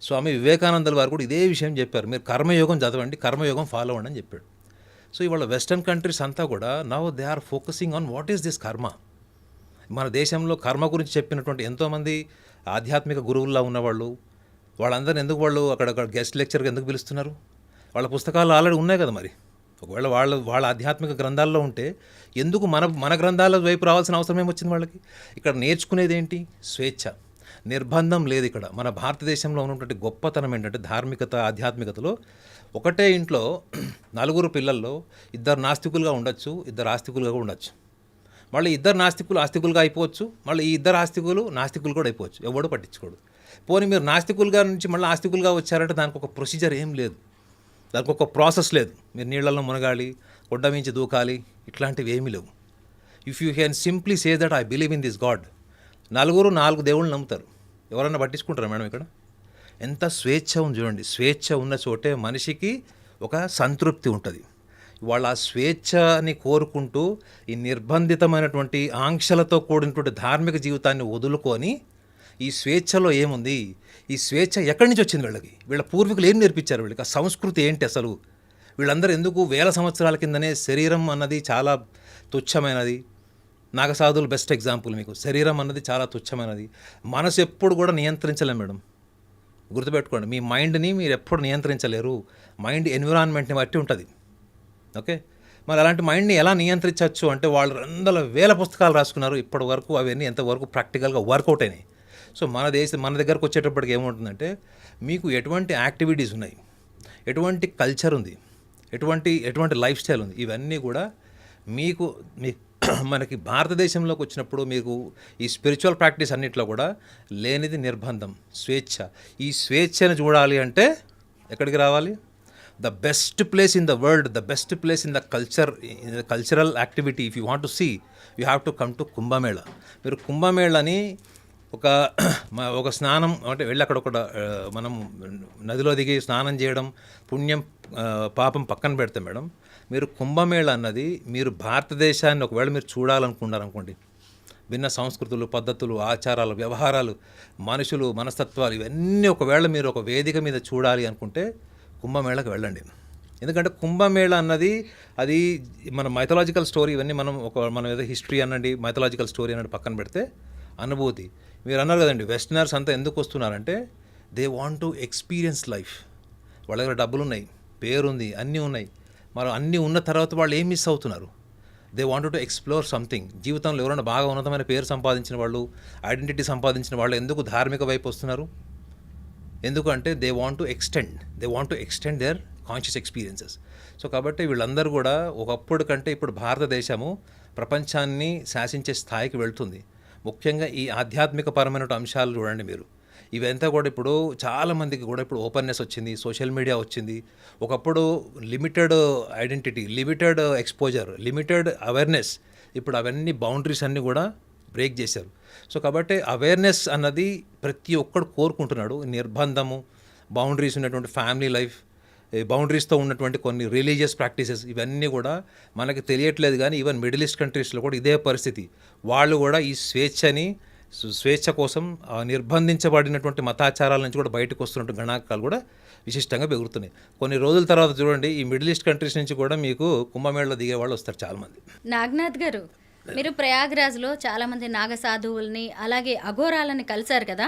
Speaker 3: స్వామి వివేకానందుల వారు కూడా ఇదే విషయం చెప్పారు. మీరు కర్మయోగం చదవండి, కర్మయోగం ఫాలో అవ్వండి అని చెప్పాడు. సో ఇవాళ వెస్టర్న్ కంట్రీస్ అంతా కూడా now they are focusing on what is this karma. మన దేశంలో కర్మ గురించి చెప్పినటువంటి ఎంతోమంది ఆధ్యాత్మిక గురువుల్లో ఉన్నవాళ్ళు, వాళ్ళందరినీ ఎందుకు వాళ్ళు అక్కడ గెస్ట్ లెక్చర్గా ఎందుకు పిలుస్తున్నారు? వాళ్ళ పుస్తకాలు ఆల్రెడీ ఉన్నాయి కదా. మరి ఒకవేళ వాళ్ళ ఆధ్యాత్మిక గ్రంథాల్లో ఉంటే ఎందుకు మన గ్రంథాల వైపు రావాల్సిన అవసరం ఏమొచ్చింది వాళ్ళకి? ఇక్కడ నేర్చుకునేది ఏంటి? స్వేచ్ఛ, నిర్బంధం లేదు. ఇక్కడ మన భారతదేశంలో ఉన్నటువంటి గొప్పతనం ఏంటంటే ధార్మికత, ఆధ్యాత్మికతలో ఒకటే ఇంట్లో నలుగురు పిల్లల్లో ఇద్దరు నాస్తికులుగా ఉండొచ్చు, ఇద్దరు ఆస్తికులుగా ఉండొచ్చు. మళ్ళీ ఇద్దరు ఆస్తికులుగా అయిపోవచ్చు, మళ్ళీ ఈ ఇద్దరు నాస్తికులు కూడా అయిపోవచ్చు. ఎవడో పట్టించుకోడు. పోనీ మీరు నాస్తికులుగా నుంచి మళ్ళీ ఆస్తికులుగా వచ్చారంటే దానికి ఒక ప్రొసీజర్ ఏం లేదు, దానికి ఒక ప్రాసెస్ లేదు. మీరు నీళ్ళల్లో మునగాలి, కొండ మించి దూకాలి, ఇట్లాంటివి ఏమీ లేవు. If you can simply say that I believe in this God, నలుగురు 4 దేవుళ్ళు నమ్ముతారు. ఎవరన్నా పట్టించుకుంటారా మేడం? ఇక్కడ ఎంత స్వేచ్ఛ ఉంది చూడండి. స్వేచ్ఛ ఉన్న చోటే మనిషికి ఒక సంతృప్తి ఉంటుంది. వాళ్ళ ఆ స్వేచ్ఛని కోరుకుంటూ ఈ నిర్బంధితమైనటువంటి ఆంక్షలతో కూడినటువంటి ధార్మిక జీవితాన్ని వదులుకొని ఈ స్వేచ్ఛలో ఏముంది, ఈ స్వేచ్ఛ ఎక్కడి నుంచి వచ్చింది వీళ్ళకి, వీళ్ళ పూర్వీకులు ఏం నేర్పించారు వీళ్ళకి, ఆ సంస్కృతి ఏంటి అసలు, వీళ్ళందరూ ఎందుకు వేల సంవత్సరాల కిందనే శరీరం అన్నది చాలా తుచ్చమైనది. నాగసాధువులు బెస్ట్ ఎగ్జాంపుల్ మీకు. శరీరం అన్నది చాలా తుచ్చమైనది. మనసు ఎప్పుడు కూడా నియంత్రించలేం మేడం, గుర్తుపెట్టుకోండి. మీ మైండ్ని మీరు ఎప్పుడు నియంత్రించలేరు. మైండ్ ఎన్విరాన్మెంట్ని బట్టి ఉంటుంది. ఓకే, మరి అలాంటి మైండ్ని ఎలా నియంత్రించవచ్చు అంటే వాళ్ళు 200,000 పుస్తకాలు రాసుకున్నారు ఇప్పటి వరకు. అవన్నీ ఎంతవరకు ప్రాక్టికల్గా వర్కౌట్ అయినాయి. సో మన దగ్గరకు వచ్చేటప్పటికి ఏముంటుందంటే మీకు ఎటువంటి యాక్టివిటీస్ ఉన్నాయి, ఎటువంటి కల్చర్ ఉంది, ఎటువంటి లైఫ్ స్టైల్ ఉంది, ఇవన్నీ కూడా మనకి భారతదేశంలోకి వచ్చినప్పుడు మీకు ఈ స్పిరిచువల్ ప్రాక్టీస్ అన్నిట్లో కూడా లేనిది నిర్బంధం, స్వేచ్ఛ. ఈ స్వేచ్ఛను చూడాలి అంటే ఎక్కడికి రావాలి? The best place in the world, the best place in the cultural activity. If you want to see, you have to come to Kumbh Mela. మీరు కుంభమేళని ఒక స్నానం అంటే వెళ్ళి అక్కడ మనం నదిలో దిగి స్నానం చేయడం, పుణ్యం పాపం పక్కన పెడితే మేడం, మీరు కుంభమేళ అన్నది మీరు భారతదేశాన్ని ఒకవేళ మీరు చూడాలనుకున్నారనుకోండి, భిన్న సంస్కృతులు, పద్ధతులు, ఆచారాలు, వ్యవహారాలు, మనుషులు, మనస్తత్వాలు, ఇవన్నీ ఒకవేళ మీరు ఒక వేదిక మీద చూడాలి అనుకుంటే కుంభమేళకు వెళ్ళండి. ఎందుకంటే కుంభమేళ అన్నది అది మన మైథలాజికల్ స్టోరీ. ఇవన్నీ మనం ఏదో హిస్టరీ అనండి, మైథలాజికల్ స్టోరీ అన్నది పక్కన పెడితే అనుభూతి. మీరు అన్నారు కదండి వెస్టర్నర్స్ అంతా ఎందుకు వస్తున్నారంటే they want to experience life. వాళ్ళ దగ్గర డబ్బులు ఉన్నాయి, పేరుంది, అన్నీ ఉన్నాయి. మరి అన్నీ ఉన్న తర్వాత వాళ్ళు ఏం మిస్ అవుతున్నారు? They want to explore something. జీవితంలో ఎవరైనా బాగా ఉన్నతమైన పేరు సంపాదించిన వాళ్ళు, ఐడెంటిటీ సంపాదించిన వాళ్ళు ఎందుకు ధార్మిక వైపు వస్తున్నారు? ఎందుకంటే they want to extend there conscious experiences. So కాబట్టి వీళ్ళందరూ కూడా ఒకప్పుడు కంటే ఇప్పుడు భారతదేశము ప్రపంచాన్ని శాసించే స్థాయికి వెళ్తుంది. ముఖ్యంగా ఈ ఆధ్యాత్మిక పరమైన అంశాలు చూడండి మీరు. ఇవంతా కూడా ఇప్పుడు చాలామందికి కూడా ఇప్పుడు ఓపెన్నెస్ వచ్చింది, సోషల్ మీడియా వచ్చింది. ఒకప్పుడు limited identity, limited exposure, limited awareness. ఇప్పుడు అవన్నీ బౌండరీస్ అన్నీ కూడా బ్రేక్ చేశారు. సో కాబట్టి అవేర్నెస్ అన్నది ప్రతి ఒక్కడు కోరుకుంటున్నాడు. నిర్బంధము, బౌండరీస్ ఉన్నటువంటి ఫ్యామిలీ లైఫ్, బౌండరీస్తో ఉన్నటువంటి కొన్ని రిలీజియస్ ప్రాక్టీసెస్, ఇవన్నీ కూడా మనకి తెలియట్లేదు. కానీ ఈవెన్ మిడిల్ ఈస్ట్ కంట్రీస్లో కూడా ఇదే పరిస్థితి. వాళ్ళు కూడా ఈ స్వేచ్ఛ కోసం నిర్బంధించబడినటువంటి మతాచారాల నుంచి కూడా బయటకు వస్తున్నట్టు గణాంకాలు కూడా విశిష్టంగా పెరుగుతున్నాయి. కొన్ని రోజుల తర్వాత చూడండి ఈ మిడిల్ ఈస్ట్ కంట్రీస్ నుంచి కూడా మీకు కుంభమేళలో దిగే వాళ్ళు వస్తారు చాలామంది.
Speaker 2: నాగనాథ్ గారు, మీరు ప్రయాగ్రాజ్లో చాలామంది నాగ సాధువుల్ని అలాగే అఘోరాలని కలిశారు కదా.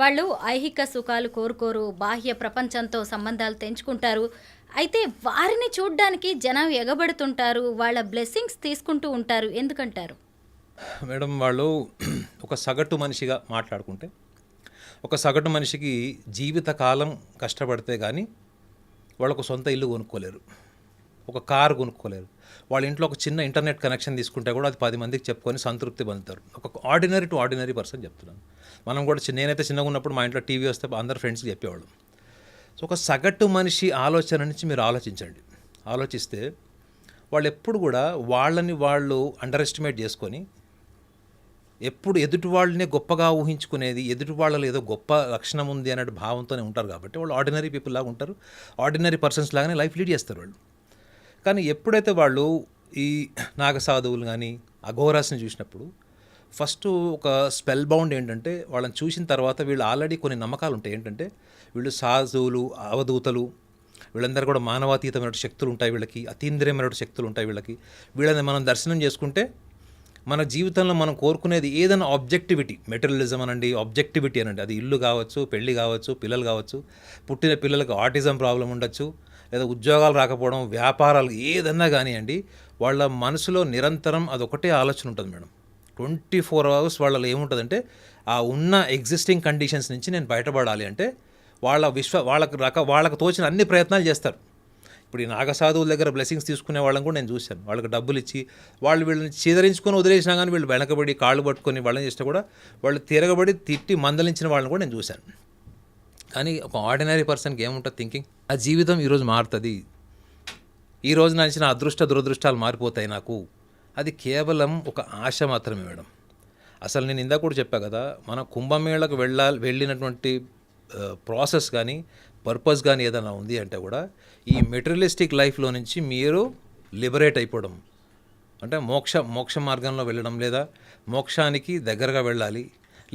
Speaker 2: వాళ్ళు ఐహిక సుఖాలు కోరుకోరు, బాహ్య ప్రపంచంతో సంబంధాలు తెంచుకుంటారు. అయితే వారిని చూడ్డానికి జనం ఎగబడుతుంటారు, వాళ్ళ బ్లెస్సింగ్స్ తీసుకుంటూ ఉంటారు. ఎందుకంటారు
Speaker 3: మేడం? వాళ్ళు ఒక సగటు మనిషిగా మాట్లాడుకుంటే, ఒక సగటు మనిషికి జీవితకాలం కష్టపడితే కానీ వాళ్ళకు సొంత ఇల్లు కొనుక్కోలేరు, ఒక కారు కొనుక్కోలేరు. వాళ్ళ ఇంట్లో ఒక చిన్న ఇంటర్నెట్ కనెక్షన్ తీసుకుంటే కూడా అది 10 మందికి చెప్పుకొని సంతృప్తి పొందుతారు. ఒక ఆర్డినరీ పర్సన్ చెప్తున్నాను. మనం కూడా నేనైతే చిన్నగా ఉన్నప్పుడు మా ఇంట్లో టీవీ వస్తే అందరు ఫ్రెండ్స్కి చెప్పేవాళ్ళం. సో ఒక సగటు మనిషి ఆలోచన నుంచి మీరు ఆలోచిస్తే వాళ్ళు ఎప్పుడు కూడా వాళ్ళని వాళ్ళు అండర్ ఎస్టిమేట్ చేసుకొని ఎప్పుడు ఎదుటి వాళ్ళనే గొప్పగా ఊహించుకునేది, ఎదుటి వాళ్ళలో ఏదో గొప్ప లక్షణం ఉంది అనే భావంతోనే ఉంటారు కాబట్టి వాళ్ళు ఆర్డినరీ పీపుల్ లాగా ఉంటారు, ఆర్డినరీ పర్సన్స్ లాగానే లైఫ్ లీడ్ చేస్తారు వాళ్ళు. కానీ ఎప్పుడైతే వాళ్ళు ఈ నాగసాధువులు కానీ అఘోరాస్ని చూసినప్పుడు ఫస్ట్ ఒక స్పెల్ బౌండ్ ఏంటంటే, వాళ్ళని చూసిన తర్వాత వీళ్ళు ఆల్రెడీ కొన్ని నమ్మకాలు ఉంటాయి. ఏంటంటే వీళ్ళు సాధువులు, అవధూతలు, వీళ్ళందరూ కూడా మానవాతీతమైన శక్తులు ఉంటాయి, వీళ్ళకి అతీంద్రియమైన శక్తులు ఉంటాయి వీళ్ళకి. వీళ్ళని మనం దర్శనం చేసుకుంటే మన జీవితంలో మనం కోరుకునేది ఏదైనా ఆబ్జెక్టివిటీ, మెటీరియలిజం అనండి, ఆబ్జెక్టివిటీ అనండి, అది ఇల్లు కావచ్చు, పెళ్ళి కావచ్చు, పిల్లలు కావచ్చు, పుట్టిన పిల్లలకు ఆటిజం ప్రాబ్లం ఉండొచ్చు, లేదా ఉద్యోగాలు రాకపోవడం, వ్యాపారాలు ఏదన్నా కానివ్వండి, వాళ్ళ మనసులో నిరంతరం అదొకటే ఆలోచన ఉంటుంది మేడం. 24 hours వాళ్ళలో ఏముంటుందంటే ఆ ఉన్న ఎగ్జిస్టింగ్ కండిషన్స్ నుంచి నేను బయటపడాలి అంటే వాళ్ళకు తోచిన అన్ని ప్రయత్నాలు చేస్తారు. ఇప్పుడు ఈ నాగసాధువుల దగ్గర బ్లెస్సింగ్స్ తీసుకునే వాళ్ళని కూడా నేను చూశాను. వాళ్ళకి డబ్బులు ఇచ్చి వాళ్ళు వీళ్ళని చీదరించుకొని వదిలేసినా కానీ వీళ్ళు వెనకబడి కాళ్ళు పట్టుకొని వాళ్ళని చేస్తే కూడా వాళ్ళు తిరగబడి తిట్టి మందలించిన వాళ్ళని కూడా నేను చూశాను. కానీ ఒక ఆర్డినరీ పర్సన్కి ఏముంటుంది థింకింగ్, ఆ జీవితం ఈరోజు మారుతుంది, ఈ రోజు నుంచి నా అదృష్ట దురదృష్టాలు మారిపోతాయి నాకు, అది కేవలం ఒక ఆశ మాత్రమే మేడం. అసలు నేను ఇందాక కూడా చెప్పా కదా, మన కుంభమేళకు వెళ్ళినటువంటి ప్రాసెస్ కానీ పర్పస్ కానీ ఏదైనా ఉంది అంటే కూడా ఈ మెటీరియలిస్టిక్ లైఫ్లో నుంచి మీరు లిబరేట్ అయిపోవడం, అంటే మోక్ష మార్గంలో వెళ్ళడం, లేదా మోక్షానికి దగ్గరగా వెళ్ళాలి,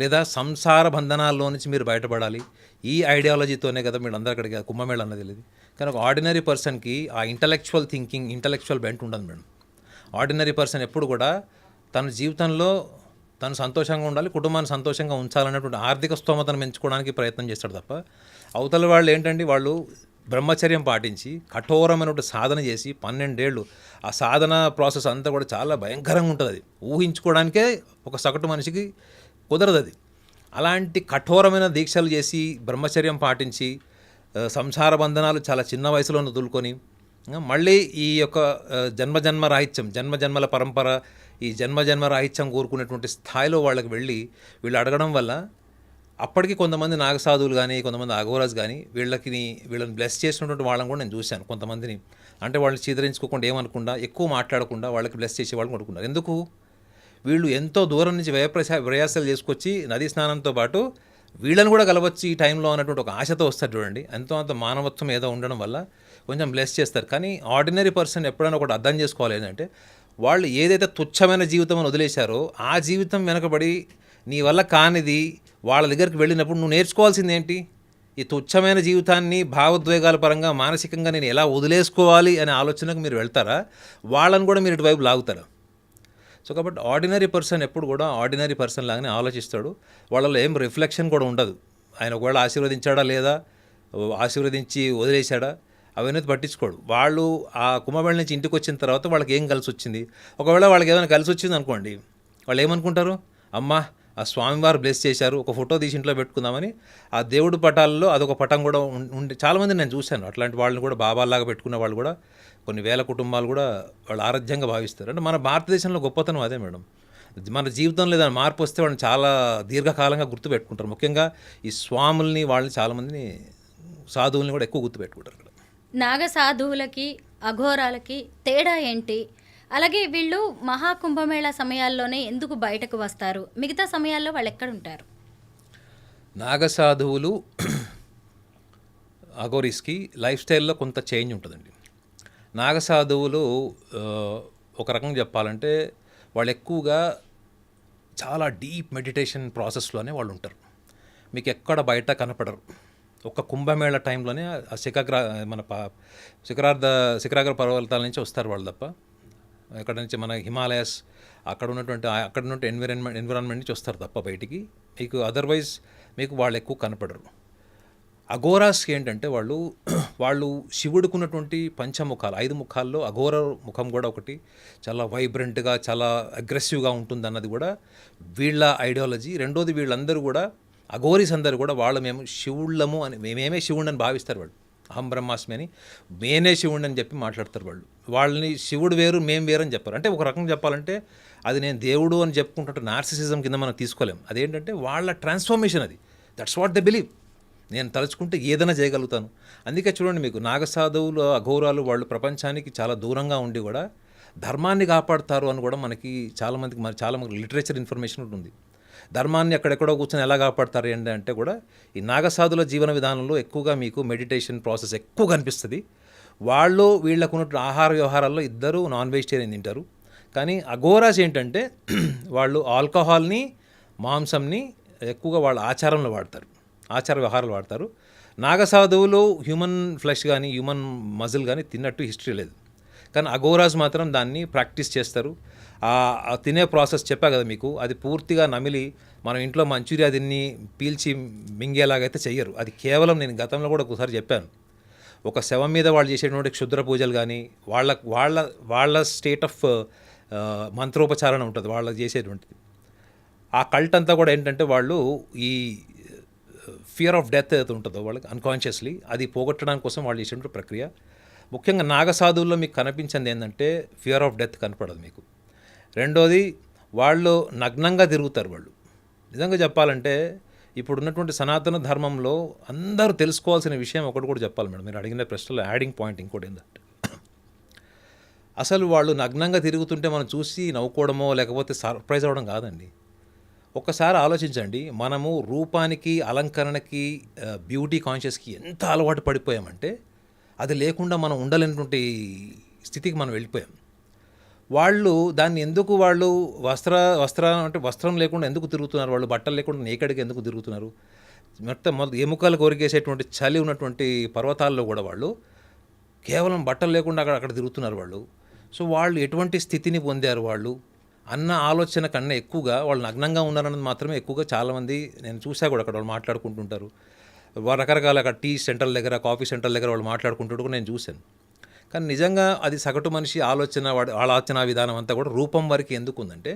Speaker 3: లేదా సంసార బంధనాల్లో నుంచి మీరు బయటపడాలి. ఈ ఐడియాలజీతోనే కదా మీరు అందరూ అక్కడికి కుంభమేళ అన్నది తెలియదు. కానీ ఒక ఆర్డినరీ పర్సన్కి ఆ ఇంటలెక్చువల్ థింకింగ్, ఇంటలెక్చువల్ బెంట్ ఉండదు మేడం. ఆర్డినరీ పర్సన్ ఎప్పుడు కూడా తన జీవితంలో తను సంతోషంగా ఉండాలి, కుటుంబాన్ని సంతోషంగా ఉంచాలనేటువంటి ఆర్థిక స్తోమతను పెంచుకోవడానికి ప్రయత్నం చేస్తాడు తప్ప, అవతల వాళ్ళు ఏంటంటే వాళ్ళు బ్రహ్మచర్యం పాటించి కఠోరమైనటువంటి సాధన చేసి 12 ఏళ్ళు ఆ సాధన ప్రాసెస్ అంతా కూడా చాలా భయంకరంగా ఉంటుంది. అది ఊహించుకోవడానికే ఒక సగటు మనిషికి కుదరదు అది. అలాంటి కఠోరమైన దీక్షలు చేసి బ్రహ్మచర్యం పాటించి సంసార బంధనాలు చాలా చిన్న వయసులోనే వదులుకొని మళ్ళీ ఈ యొక్క జన్మజన్మ రాహిత్యం, జన్మజన్మల పరంపర, ఈ జన్మజన్మ రాహిత్యం కోరుకునేటువంటి స్థాయిలో వాళ్ళకి వీళ్ళు అడగడం వల్ల అప్పటికి కొంతమంది నాగసాధువులు కానీ కొంతమంది అఘోరాస్ కానీ వీళ్ళని బ్లెస్ చేసినటువంటి వాళ్ళని కూడా నేను చూశాను. కొంతమందిని అంటే వాళ్ళని చీదరించుకోకుండా, ఏమనకుండా, ఎక్కువ మాట్లాడకుండా వాళ్ళకి బ్లెస్ చేసే వాళ్ళని కొడుకున్నారు. ఎందుకు? వీళ్ళు ఎంతో దూరం నుంచి ప్రయాసాలు చేసుకొచ్చి నదీ స్నానంతో పాటు వీళ్ళని కూడా కలవచ్చు ఈ టైంలో అన్నటువంటి ఒక ఆశతో వస్తారు చూడండి. ఎంతో అంత మానవత్వం ఏదో ఉండడం వల్ల కొంచెం బ్లెస్ చేస్తారు. కానీ ఆర్డినరీ పర్సన్ ఎప్పుడైనా ఒకటి అర్థం చేసుకోవాలి ఏంటంటే, వాళ్ళు ఏదైతే తుచ్చమైన జీవితం అని వదిలేశారో ఆ జీవితం వెనకబడి నీ వల్ల కానిది వాళ్ళ దగ్గరికి వెళ్ళినప్పుడు నువ్వు నేర్చుకోవాల్సింది ఏంటి? ఈ తుచ్చమైన జీవితాన్ని భావోద్వేగాల పరంగా మానసికంగా నేను ఎలా వదిలేసుకోవాలి అనే ఆలోచనకు మీరు వెళ్తారా, వాళ్ళని కూడా మీరు ఇటువైపు లాగుతారా? సో కాబట్టి ఆర్డినరీ పర్సన్ ఎప్పుడు కూడా ఆర్డినరీ పర్సన్ లాగానే ఆలోచిస్తాడు. వాళ్ళలో ఏం రిఫ్లెక్షన్ కూడా ఉండదు. ఆయన ఒకవేళ ఆశీర్వదించాడా లేదా, ఆశీర్వదించి వదిలేశాడా, అవన్నీ పట్టించుకోడు. వాళ్ళు ఆ కుంభమేళ నుంచి ఇంటికి వచ్చిన తర్వాత వాళ్ళకి ఏం కలిసి వచ్చింది, ఒకవేళ వాళ్ళకి ఏమైనా కలిసి వచ్చింది అనుకోండి, వాళ్ళు ఏమనుకుంటారు, అమ్మా ఆ స్వామివారు బ్లెస్ చేశారు, ఒక ఫోటో తీసి ఇంట్లో పెట్టుకుందామని ఆ దేవుడి పటాల్లో అదొక పటం కూడా ఉండి చాలామంది నేను చూశాను. అట్లాంటి వాళ్ళని కూడా బాబాల్లాగా పెట్టుకున్న వాళ్ళు కూడా కొన్ని వేల కుటుంబాలు కూడా వాళ్ళు ఆరాధ్యంగా భావిస్తారు. అంటే మన భారతదేశంలో గొప్పతనం అదే మేడం. మన జీవితంలో ఏదైనా మార్పు వస్తే వాళ్ళని చాలా దీర్ఘకాలంగా గుర్తుపెట్టుకుంటారు. ముఖ్యంగా ఈ స్వాముల్ని, వాళ్ళని చాలామందిని సాధువుల్ని కూడా ఎక్కువ గుర్తుపెట్టుకుంటారు. ఇక్కడ
Speaker 2: నాగ సాధువులకి అఘోరాలకి తేడా ఏంటి? అలాగే వీళ్ళు మహాకుంభమేళ సమయాల్లోనే ఎందుకు బయటకు వస్తారు? మిగతా సమయాల్లో వాళ్ళు ఎక్కడ ఉంటారు?
Speaker 3: నాగసాధువులు అఘోరీస్కి లైఫ్ స్టైల్లో కొంత చేంజ్ ఉంటుందండి. నాగసాధువులు ఒక రకంగా చెప్పాలంటే వాళ్ళు ఎక్కువగా చాలా డీప్ మెడిటేషన్ ప్రాసెస్లోనే వాళ్ళు ఉంటారు. మీకు ఎక్కడ బయట కనపడరు. ఒక కుంభమేళ టైంలోనే ఆ శిఖరాగ్ర పర్వతాల నుంచి వస్తారు వాళ్ళు తప్ప, ఎక్కడ నుంచి మన హిమాలయాస్ అక్కడ ఉన్నటువంటి ఎన్విరాన్మెంట్ నుంచి వస్తారు తప్ప బయటికి మీకు అదర్వైజ్ మీకు వాళ్ళు ఎక్కువ కనపడరు. అఘోరాస్కి ఏంటంటే వాళ్ళు శివుడికి ఉన్నటువంటి పంచముఖాలు, 5 ముఖాల్లో అఘోర ముఖం కూడా ఒకటి చాలా వైబ్రెంట్గా చాలా అగ్రెసివ్గా ఉంటుంది అన్నది కూడా వీళ్ళ ఐడియాలజీ. రెండోది వీళ్ళందరూ కూడా అఘోరీస్ అందరూ కూడా మేము శివుళ్ళము అని, మేమే శివుడు అని భావిస్తారు వాళ్ళు. అహం బ్రహ్మాస్మి అని, మేనే శివుడు అని చెప్పి మాట్లాడతారు వాళ్ళు. వాళ్ళని శివుడు వేరు మేము వేరు అని చెప్పారు. అంటే ఒక రకంగా చెప్పాలంటే అది నేను దేవుడు అని చెప్పుకుంటుంటే నార్సిసిజం కింద మనం తీసుకోలేం. అదేంటంటే వాళ్ళ ట్రాన్స్ఫర్మేషన్ అది. That's what they believe. నేను తలుచుకుంటే ఏదైనా చేయగలుగుతాను. అందుకే చూడండి, మీకు నాగసాధువులు అఘోరాలు వాళ్ళు ప్రపంచానికి చాలా దూరంగా ఉండి కూడా ధర్మాన్ని కాపాడుతారు అని కూడా మనకి చాలామందికి లిటరేచర్ ఇన్ఫర్మేషన్ ఉంటుంది. ధర్మాన్ని అక్కడెక్కడో కూర్చొని ఎలా కాపాడతారు ఏంటి అంటే కూడా ఈ నాగసాధుల జీవన విధానంలో ఎక్కువగా మీకు మెడిటేషన్ ప్రాసెస్ ఎక్కువ కనిపిస్తుంది. వీళ్ళకు ఉన్నటువంటి ఆహార వ్యవహారాల్లో ఇద్దరు నాన్ వెజిటేరియన్ తింటారు. కానీ అఘోరాస్ ఏంటంటే వాళ్ళు ఆల్కహాల్ని, మాంసంని ఎక్కువగా వాళ్ళ ఆచారంలో వాడతారు, ఆచార వ్యవహారాలు వాడతారు. నాగసాధువులు హ్యూమన్ ఫ్లెష్ కానీ హ్యూమన్ మజిల్ కానీ తిన్నట్టు హిస్టరీ లేదు. కానీ అఘోరాస్ మాత్రం దాన్ని ప్రాక్టీస్ చేస్తారు. ఆ తినే ప్రాసెస్ చెప్పా కదా మీకు, అది పూర్తిగా నమిలి మనం ఇంట్లో మంచూరియా తిని పీల్చి మింగేలాగైతే చెయ్యరు. అది కేవలం నేను గతంలో కూడా ఒకసారి చెప్పాను, ఒక శవం మీద వాళ్ళు చేసేటువంటి క్షుద్ర పూజలు కానీ వాళ్ళ స్టేట్ ఆఫ్ మంత్రోపచారణ ఉంటుంది వాళ్ళకి చేసేటువంటిది. ఆ కల్ట్ అంతా కూడా ఏంటంటే వాళ్ళు ఈ ఫియర్ ఆఫ్ డెత్ ఏదైతే ఉంటుందో వాళ్ళకి అన్కాన్షియస్లీ అది పోగొట్టడానికి కోసం వాళ్ళు చేసేటువంటి ప్రక్రియ. ముఖ్యంగా నాగసాధువుల్లో మీకు కనిపించింది ఏంటంటే ఫియర్ ఆఫ్ డెత్ కనపడదు మీకు. రెండోది, వాళ్ళు నగ్నంగా తిరుగుతారు. వాళ్ళు నిజంగా చెప్పాలంటే ఇప్పుడు ఉన్నటువంటి సనాతన ధర్మంలో అందరూ తెలుసుకోవాల్సిన విషయం ఒకటి కూడా చెప్పాలి మేడం. మీరు అడిగిన ప్రశ్నలో యాడింగ్ పాయింట్ ఇంకోటి ఏంటంటే అసలు వాళ్ళు నగ్నంగా తిరుగుతుంటే మనం చూసి నవ్వుకోవడమో లేకపోతే సర్ప్రైజ్ అవ్వడం కాదండి. ఒక్కసారి ఆలోచించండి, మనము రూపానికి, అలంకరణకి, బ్యూటీ కాన్షియస్కి ఎంత అలవాటు పడిపోయామంటే అది లేకుండా మనం ఉండలేనటువంటి స్థితికి మనం వెళ్ళిపోయాం. వాళ్ళు దాన్ని ఎందుకు వస్త్రం లేకుండా ఎందుకు తిరుగుతున్నారు, వాళ్ళు బట్టలు లేకుండా నేకడికి ఎందుకు తిరుగుతున్నారు? మొత్తం ఎముకలు కొరికేసేటువంటి చలి ఉన్నటువంటి పర్వతాల్లో కూడా వాళ్ళు కేవలం బట్టలు లేకుండా అక్కడ తిరుగుతున్నారు వాళ్ళు. సో వాళ్ళు ఎటువంటి స్థితిని పొందారు వాళ్ళు అన్న ఆలోచన కన్నా ఎక్కువగా వాళ్ళు నగ్నంగా ఉన్నారన్నది మాత్రమే ఎక్కువగా చాలామంది నేను చూసా కూడా అక్కడ వాళ్ళు మాట్లాడుకుంటుంటారు. రకరకాల అక్కడ టీ సెంటర్ల దగ్గర, కాఫీ సెంటర్ల దగ్గర వాళ్ళు మాట్లాడుకుంటూ కూడా నేను చూశాను. కానీ నిజంగా అది సగటు మనిషి ఆలోచన విధానం అంతా కూడా రూపం వరకు ఎందుకు ఉందంటే,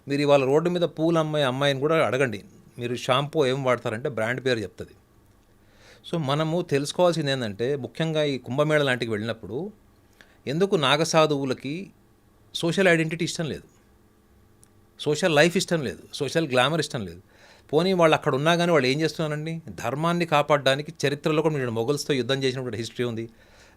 Speaker 3: మీరు ఇవాళ రోడ్డు మీద పూల అమ్మాయిని కూడా అడగండి, మీరు షాంపూ ఏం వాడతారంటే బ్రాండ్ పేరు చెప్తుంది. సో మనము తెలుసుకోవాల్సింది ఏంటంటే, ముఖ్యంగా ఈ కుంభమేళ లాంటికి వెళ్ళినప్పుడు ఎందుకు నాగసాధువులకి సోషల్ ఐడెంటిటీ ఇష్టం లేదు, సోషల్ లైఫ్ ఇష్టం లేదు, సోషల్ గ్లామర్ ఇష్టం లేదు. పోనీ వాళ్ళు అక్కడ ఉన్నా కానీ వాళ్ళు ఏం చేస్తున్నారండి, ధర్మాన్ని కాపాడడానికి చరిత్రలో కూడా మీరు మొఘల్స్తో యుద్ధం చేసినటువంటి హిస్టరీ ఉంది,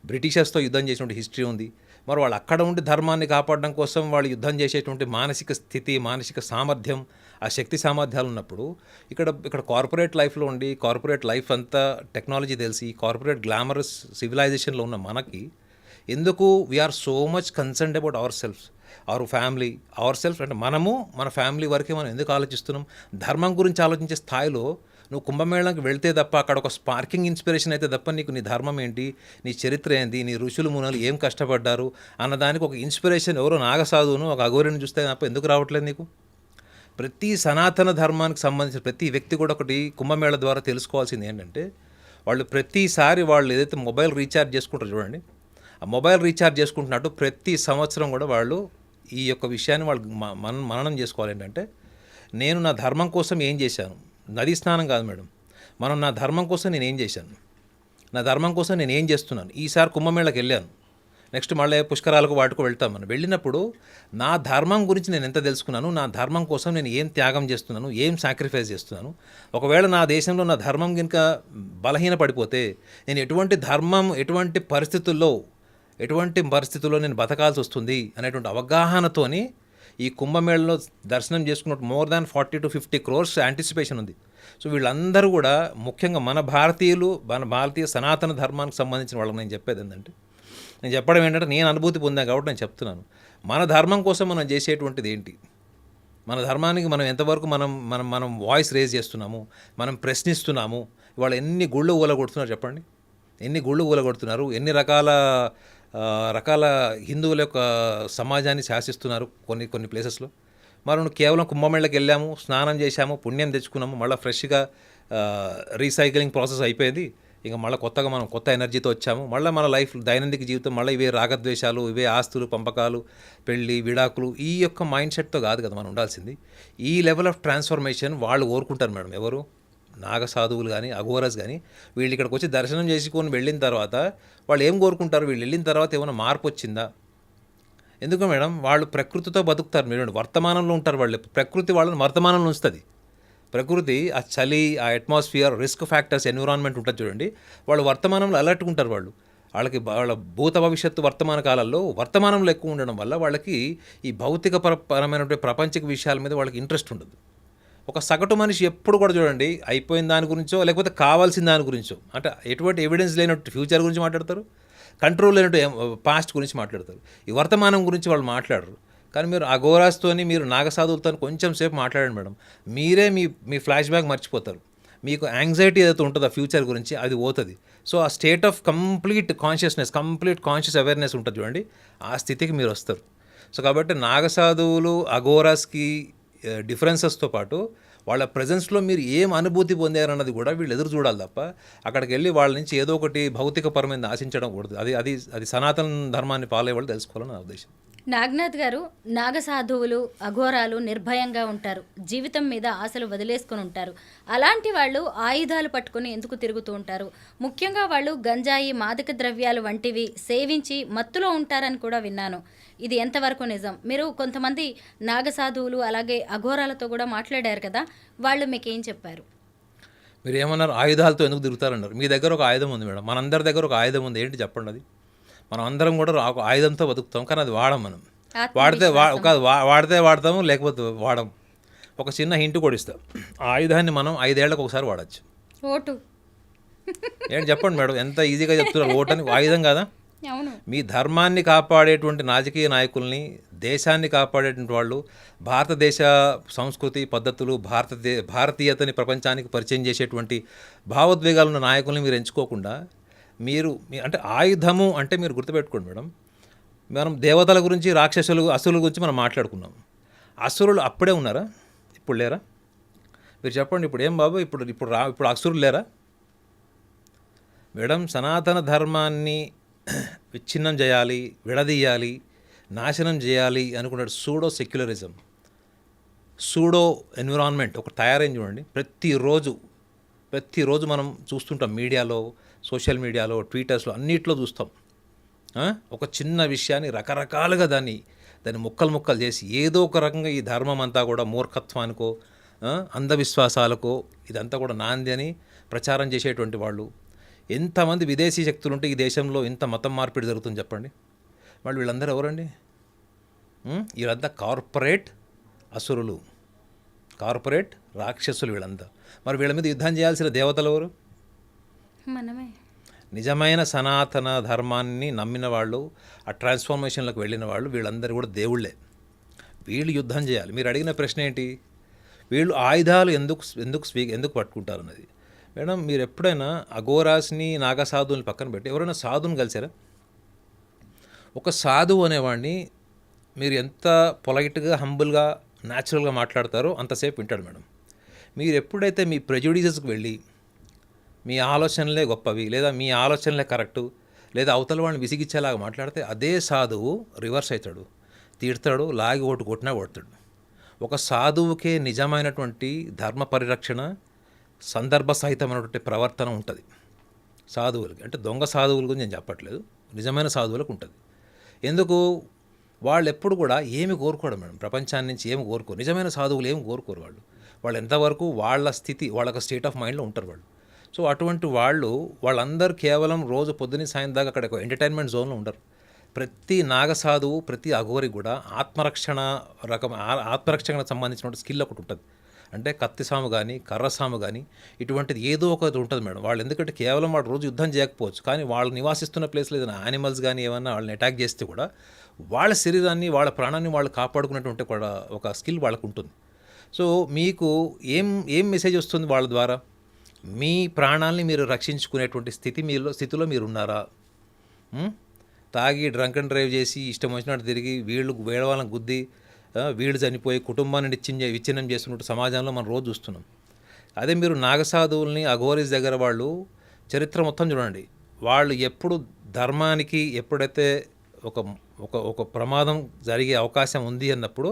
Speaker 3: బ్రిటిషర్స్తో యుద్ధం చేసినటువంటి హిస్టరీ ఉంది. మరి వాళ్ళు అక్కడ ఉండి ధర్మాన్ని కాపాడడం కోసం వాళ్ళు యుద్ధం చేసేటువంటి మానసిక స్థితి, మానసిక సామర్థ్యం, ఆ శక్తి సామర్థ్యాలు ఉన్నప్పుడు ఇక్కడ కార్పొరేట్ లైఫ్లో ఉండి, కార్పొరేట్ లైఫ్ అంతా టెక్నాలజీ తెలిసి, కార్పొరేట్ గ్లామరస్ సివిలైజేషన్లో ఉన్న మనకి ఎందుకు we are so much concerned about our family అంటే మనము మన ఫ్యామిలీ వరకే మనం ఎందుకు ఆలోచిస్తున్నాం? ధర్మం గురించి ఆలోచించే స్థాయిలో నువ్వు కుంభమేళానికి వెళ్తే తప్ప అక్కడ ఒక స్పార్కింగ్ ఇన్స్పిరేషన్ అయితే తప్ప నీకు నీ ధర్మం ఏంటి, నీ చరిత్ర ఏంటి, నీ ఋషులు మునులు ఏం కష్టపడ్డారు అన్నదానికి ఒక ఇన్స్పిరేషన్ ఎవరో నాగసాధువును, ఒక అఘోరిని చూస్తే తప్ప ఎందుకు రావట్లేదు నీకు? ప్రతి సనాతన ధర్మానికి సంబంధించిన ప్రతి వ్యక్తి కూడా ఒకటి కుంభమేళ ద్వారా తెలుసుకోవాల్సింది ఏంటంటే, వాళ్ళు ప్రతిసారి వాళ్ళు ఏదైతే మొబైల్ రీఛార్జ్ చేసుకుంటారో చూడండి, ఆ మొబైల్ రీఛార్జ్ చేసుకుంటున్నట్టు ప్రతి సంవత్సరం కూడా వాళ్ళు ఈ యొక్క విషయాన్ని వాళ్ళు మననం చేసుకోవాలి. ఏంటంటే, నేను నా ధర్మం కోసం ఏం చేశాను? నదీ స్నానం కాదు మేడం, మనం నా ధర్మం కోసం నేను ఏం చేశాను, నా ధర్మం కోసం నేను ఏం చేస్తున్నాను. ఈసారి కుంభమేళకి వెళ్ళాను, నెక్స్ట్ మళ్ళీ పుష్కరాలకు వాటికి వెళ్తాం. మనం వెళ్ళినప్పుడు నా ధర్మం గురించి నేను ఎంత తెలుసుకున్నాను, నా ధర్మం కోసం నేను ఏం త్యాగం చేస్తున్నాను, ఏం సాక్రిఫైస్ చేస్తున్నాను. ఒకవేళ నా దేశంలో నా ధర్మం కనుక బలహీన పడిపోతే నేను ఎటువంటి పరిస్థితుల్లో నేను బతకాల్సి వస్తుంది అనేటువంటి అవగాహనతోని ఈ కుంభమేళలో దర్శనం చేసుకున్నట్టు more than 40 to 50 crores anticipation ఉంది. సో వీళ్ళందరూ కూడా ముఖ్యంగా మన భారతీయ సనాతన ధర్మానికి సంబంధించిన వాళ్ళకి నేను చెప్పేది ఏంటంటే, నేను చెప్పడం ఏంటంటే నేను అనుభూతి పొందాను కాబట్టి నేను చెప్తున్నాను. మన ధర్మం కోసం మనం చేసేటువంటిది ఏంటి, మన ధర్మానికి మనం ఎంతవరకు మనం వాయిస్ రేజ్ చేస్తున్నాము, మనం ప్రశ్నిస్తున్నాము. ఇవాళ ఎన్ని గుళ్ళు ఊలగొడుతున్నారు చెప్పండి, ఎన్ని గుళ్ళు ఊలగొడుతున్నారు, ఎన్ని రకాల హిందువుల యొక్క సమాజాన్ని శాసిస్తున్నారు కొన్ని ప్లేసెస్లో. మనం కేవలం కుంభమేళకి వెళ్ళాము, స్నానం చేశాము, పుణ్యం తెచ్చుకున్నాము, మళ్ళీ ఫ్రెష్గా రీసైక్లింగ్ ప్రాసెస్ అయిపోయేది. ఇంకా మళ్ళీ మనం కొత్త ఎనర్జీతో వచ్చాము. మళ్ళీ మన లైఫ్ దైనందిక జీవితం మళ్ళీ ఇవే రాగద్వేషాలు, ఇవే ఆస్తులు, పంపకాలు, పెళ్ళి, విడాకులు, ఈ యొక్క మైండ్ సెట్తో కాదు కదా మనం ఉండాల్సింది. ఈ లెవెల్ ఆఫ్ ట్రాన్స్ఫర్మేషన్ వాళ్ళు కోరుకుంటారు మేడం. ఎవరు? నాగసాధువులు కానీ, అఘోరస్ కానీ. వీళ్ళు ఇక్కడికి వచ్చి దర్శనం చేసుకొని వెళ్ళిన తర్వాత వాళ్ళు ఏం కోరుకుంటారు? వీళ్ళు వెళ్ళిన తర్వాత ఏమైనా మార్పు వచ్చిందా? ఎందుకు మేడం? వాళ్ళు ప్రకృతితో బతుకుతారు. మీరు వర్తమానంలో ఉంటారు. వాళ్ళు ప్రకృతి వాళ్ళని వర్తమానంలో ఉంచుతుంది. ప్రకృతి ఆ చలి, ఆ అట్మాస్ఫియర్, రిస్క్ ఫ్యాక్టర్స్, ఎన్విరాన్మెంట్ ఉంటుంది చూడండి, వాళ్ళు వర్తమానంలో అలర్ట్గా ఉంటారు. వాళ్ళు వాళ్ళకి వాళ్ళ భూత భవిష్యత్తు వర్తమాన కాలాల్లో వర్తమానంలో ఎక్కువ ఉండడం వల్ల వాళ్ళకి ఈ భౌతిక పరమైనటువంటి ప్రపంచక విషయాల మీద వాళ్ళకి ఇంట్రెస్ట్ ఉండదు. ఒక సగటు మనిషి ఎప్పుడు కూడా చూడండి అయిపోయిన దాని గురించో లేకపోతే కావాల్సిన దాని గురించో, అంటే ఎటువంటి ఎవిడెన్స్ లేనట్టు ఫ్యూచర్ గురించి మాట్లాడతారు, కంట్రోల్ లేనట్టు పాస్ట్ గురించి మాట్లాడతారు. ఈ వర్తమానం గురించి వాళ్ళు మాట్లాడరు. కానీ మీరు అఘోరాస్తోని మీరు నాగసాధువులతో కొంచెం సేపు మాట్లాడండి మేడం, మీరే మీ ఫ్లాష్ బ్యాక్ మర్చిపోతారు. మీకు యాంగ్జైటీ ఏదైతే ఉంటుందో ఫ్యూచర్ గురించి అది పోతుంది. సో ఆ state of complete conscious awareness ఉంటుంది చూడండి, ఆ స్థితికి మీరు వస్తారు. సో కాబట్టి నాగసాధువులు అఘోరాస్కి డిఫరెన్సెస్తో పాటు వాళ్ళ ప్రజెన్స్లో మీరు ఏం అనుభూతి పొందారన్నది కూడా వీళ్ళు ఎదురు చూడాలి తప్ప అక్కడికి వెళ్ళి వాళ్ళ నుంచి ఏదో ఒకటి భౌతికపరమైన ఆశించడం కూడదు. అది సనాతన ధర్మాన్ని ఫాలో అయ్యే వాళ్ళు తెలుసుకోవాలని నా ఉద్దేశం.
Speaker 2: నాగనాథ్ గారు, నాగసాధువులు అఘోరాలు నిర్భయంగా ఉంటారు, జీవితం మీద ఆశలు వదిలేసుకొని ఉంటారు. అలాంటి వాళ్ళు ఆయుధాలు పట్టుకొని ఎందుకు తిరుగుతూ ఉంటారు? ముఖ్యంగా వాళ్ళు గంజాయి, మాదక ద్రవ్యాలు వంటివి సేవించి మత్తులో ఉంటారని కూడా విన్నాను. ఇది ఎంతవరకు నిజం? మీరు కొంతమంది నాగసాధువులు అలాగే అఘోరాలతో కూడా మాట్లాడారు కదా, వాళ్ళు మీకు ఏం చెప్పారు?
Speaker 3: మీరు ఏమన్నారు? ఆయుధాలతో ఎందుకు తిరుగుతారన్నారు. మీ దగ్గర ఒక ఆయుధం ఉంది మేడం, మనందరి దగ్గర ఒక ఆయుధం ఉంది. ఏంటి చెప్పండి? అది మనం అందరం కూడా ఒక ఆయుధంతో బతుకుతాం, కానీ అది వాడం. మనం వాడితే వాడతాము, లేకపోతే వాడం. ఒక చిన్న హింట్ కూడా ఇస్తాం, ఆ ఆయుధాన్ని మనం 5 ఏళ్లకు ఒకసారి వాడచ్చు.
Speaker 2: ఓటు
Speaker 3: ఏంటి చెప్పండి మేడం, ఎంత ఈజీగా చెప్తున్నారు. ఓటు అని ఆయుధం కాదా?
Speaker 2: అవును.
Speaker 3: మీ ధర్మాన్ని కాపాడేటువంటి రాజకీయ నాయకుల్ని, దేశాన్ని కాపాడేటువంటి వాళ్ళు, భారతదేశ సంస్కృతి పద్ధతులు, భారతీయతని ప్రపంచానికి పరిచయం చేసేటువంటి భావోద్వేగాలున్న నాయకుల్ని మీరు ఎంచుకోకుండా అంటే ఆయుధము అంటే మీరు గుర్తుపెట్టుకోండి మేడం, మనం దేవతల గురించి, రాక్షసులు, అసురుల గురించి మనం మాట్లాడుకున్నాం. అసురులు అప్పుడే ఉన్నారా? ఇప్పుడు లేరా? మీరు చెప్పండి. ఇప్పుడు ఏం బాబు, ఇప్పుడు అసురులు లేరా మేడం? సనాతన ధర్మాన్ని విచ్ఛిన్నం చేయాలి, విడదీయాలి, నాశనం చేయాలి అనుకున్నాడు సెక్యులరిజం, సూడో ఎన్విరాన్మెంట్ ఒక తయారైంది చూడండి. ప్రతిరోజు మనం చూస్తుంటాం, మీడియాలో, సోషల్ మీడియాలో, ట్విట్టర్స్లో, అన్నిట్లో చూస్తాం. ఒక చిన్న విషయాన్ని రకరకాలుగా దాన్ని ముక్కలు చేసి ఏదో ఒక రకంగా ఈ ధర్మం అంతా కూడా మూర్ఖత్వానికో, అంధవిశ్వాసాలకో ఇదంతా కూడా నాంది అని ప్రచారం చేసేటువంటి వాళ్ళు. ఎంతమంది విదేశీ శక్తులు ఉంటే ఈ దేశంలో ఇంత మతం మార్పిడి జరుగుతుంది చెప్పండి. వాళ్ళు వీళ్ళందరూ ఎవరండి? వీళ్ళంతా కార్పొరేట్ అసురులు, కార్పొరేట్ రాక్షసులు వీళ్ళంతా. మరి వీళ్ళ మీద యుద్ధం చేయాల్సిన దేవతలు ఎవరు?
Speaker 2: మనమే.
Speaker 3: నిజమైన సనాతన ధర్మాన్ని నమ్మిన వాళ్ళు, ఆ ట్రాన్స్ఫార్మేషన్లకు వెళ్ళిన వాళ్ళు, వీళ్ళందరూ కూడా దేవుళ్ళే. వీళ్ళు యుద్ధం చేయాలి. మీరు అడిగిన ప్రశ్న ఏంటి, వీళ్ళు ఆయుధాలు ఎందుకు పట్టుకుంటారు అన్నది. మేడం, మీరు ఎప్పుడైనా అఘోరాస్ని, నాగసాధువుని పక్కన పెట్టి ఎవరైనా సాధువుని కలిసారా? ఒక సాధువు అనేవాడిని మీరు ఎంత పొలైట్గా, హంబుల్గా, న్యాచురల్గా మాట్లాడతారో అంతసేపు వింటాడు మేడం. మీరు ఎప్పుడైతే మీ ప్రెజుడిసెస్కి వెళ్ళి మీ ఆలోచనలే గొప్పవి, లేదా మీ ఆలోచనలే కరెక్టు, లేదా అవతల వాడిని విసిగిచ్చేలాగా మాట్లాడితే అదే సాధువు రివర్స్ అవుతాడు, తీడతాడు, లాగి ఓటు కొట్టినా కొడతాడు. ఒక సాధువుకే నిజమైనటువంటి ధర్మ పరిరక్షణ, సందర్భ సహితమైనటువంటి ప్రవర్తన ఉంటుంది సాధువులకి. అంటే దొంగ సాధువుల గురించి నేను చెప్పట్లేదు, నిజమైన సాధువులకు ఉంటుంది. ఎందుకు? వాళ్ళు ఎప్పుడు కూడా ఏమి కోరుకోవడం మేడం, ప్రపంచాన్ని నుంచి ఏమి కోరుకోరు. నిజమైన సాధువులు ఏమి కోరుకోరు. వాళ్ళు ఎంతవరకు వాళ్ళ స్థితి, వాళ్ళ స్టేట్ ఆఫ్ మైండ్లో ఉంటారు వాళ్ళు. సో అటువంటి వాళ్ళందరూ కేవలం రోజు పొద్దున్న సాయం దాకా అక్కడ ఒక ఎంటర్టైన్మెంట్ జోన్లో ఉండరు. ప్రతి నాగసాధువు, ప్రతి అఘోరి కూడా ఆత్మరక్షణకు సంబంధించిన స్కిల్ ఒకటి ఉంటుంది. అంటే కత్తిసాము కానీ, కర్రసాము కానీ, ఇటువంటిది ఏదో ఒకటి ఉంటుంది మేడం. వాళ్ళు ఎందుకంటే కేవలం వాడు రోజు యుద్ధం చేయకపోవచ్చు, కానీ వాళ్ళు నివాసిస్తున్న ప్లేస్లో ఏదైనా యానిమల్స్ కానీ ఏమన్నా వాళ్ళని అటాక్ చేస్తే కూడా వాళ్ళ శరీరాన్ని, వాళ్ళ ప్రాణాన్ని వాళ్ళు కాపాడుకునేటువంటి కూడా ఒక స్కిల్ వాళ్ళకు ఉంటుంది. సో మీకు ఏం మెసేజ్ వస్తుంది వాళ్ళ ద్వారా? మీ ప్రాణాలని మీరు రక్షించుకునేటువంటి స్థితిలో మీరు ఉన్నారా? తాగి డ్రంక్ అండ్ డ్రైవ్ చేసి ఇష్టం వచ్చినట్టు తిరిగి వేరే వాళ్ళని గుద్ది వీళ్ళు చనిపోయి కుటుంబాన్ని విచ్ఛిన్నం చేస్తున్నట్టు సమాజంలో మనం రోజు చూస్తున్నాం. అదే మీరు నాగసాధువుల్ని, అఘోరీస్ దగ్గర వాళ్ళు చరిత్ర మొత్తం చూడండి. వాళ్ళు ఎప్పుడు ధర్మానికి ఎప్పుడైతే ఒక ప్రమాదం జరిగే అవకాశం ఉంది అన్నప్పుడు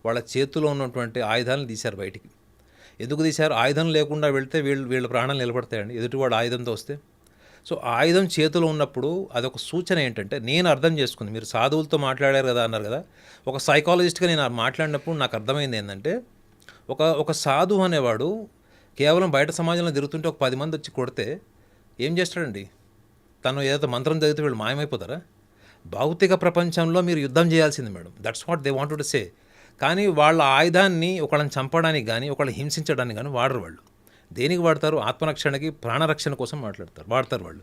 Speaker 3: వాళ్ళ చేతిలో ఉన్నటువంటి ఆయుధాలను తీశారు బయటికి. ఎందుకు తీశారు? ఆయుధం లేకుండా వెళ్తే వీళ్ళ ప్రాణాలు నిలబడతాయండి, ఎదుటివాడు ఆయుధంతో వస్తే. సో ఆయుధం చేతిలో ఉన్నప్పుడు అదొక సూచన ఏంటంటే, నేను అర్థం చేసుకుంది, మీరు సాధువులతో మాట్లాడారు కదా అన్నారు కదా, ఒక సైకాలజిస్ట్గా నేను మాట్లాడినప్పుడు నాకు అర్థమైంది ఏంటంటే, ఒక సాధువు అనేవాడు కేవలం బయట సమాజంలో తిరుగుతుంటే ఒక 10 మంది వచ్చి కొడితే ఏం చేస్తాడండి? తను ఏదైతే మంత్రం చదివితే వీళ్ళు మాయమైపోతారా? భౌతిక ప్రపంచంలో మీరు యుద్ధం చేయాల్సింది madam. That's what they wanted to say. కానీ వాళ్ళ ఆయుధాన్ని ఒకళ్ళని చంపడానికి కానీ ఒకళ్ళని హింసించడానికి కానీ వాడరు వాళ్ళు. దేనికి వాడతారు? ఆత్మరక్షణకి, ప్రాణరక్షణ కోసం వాడతారు వాళ్ళు.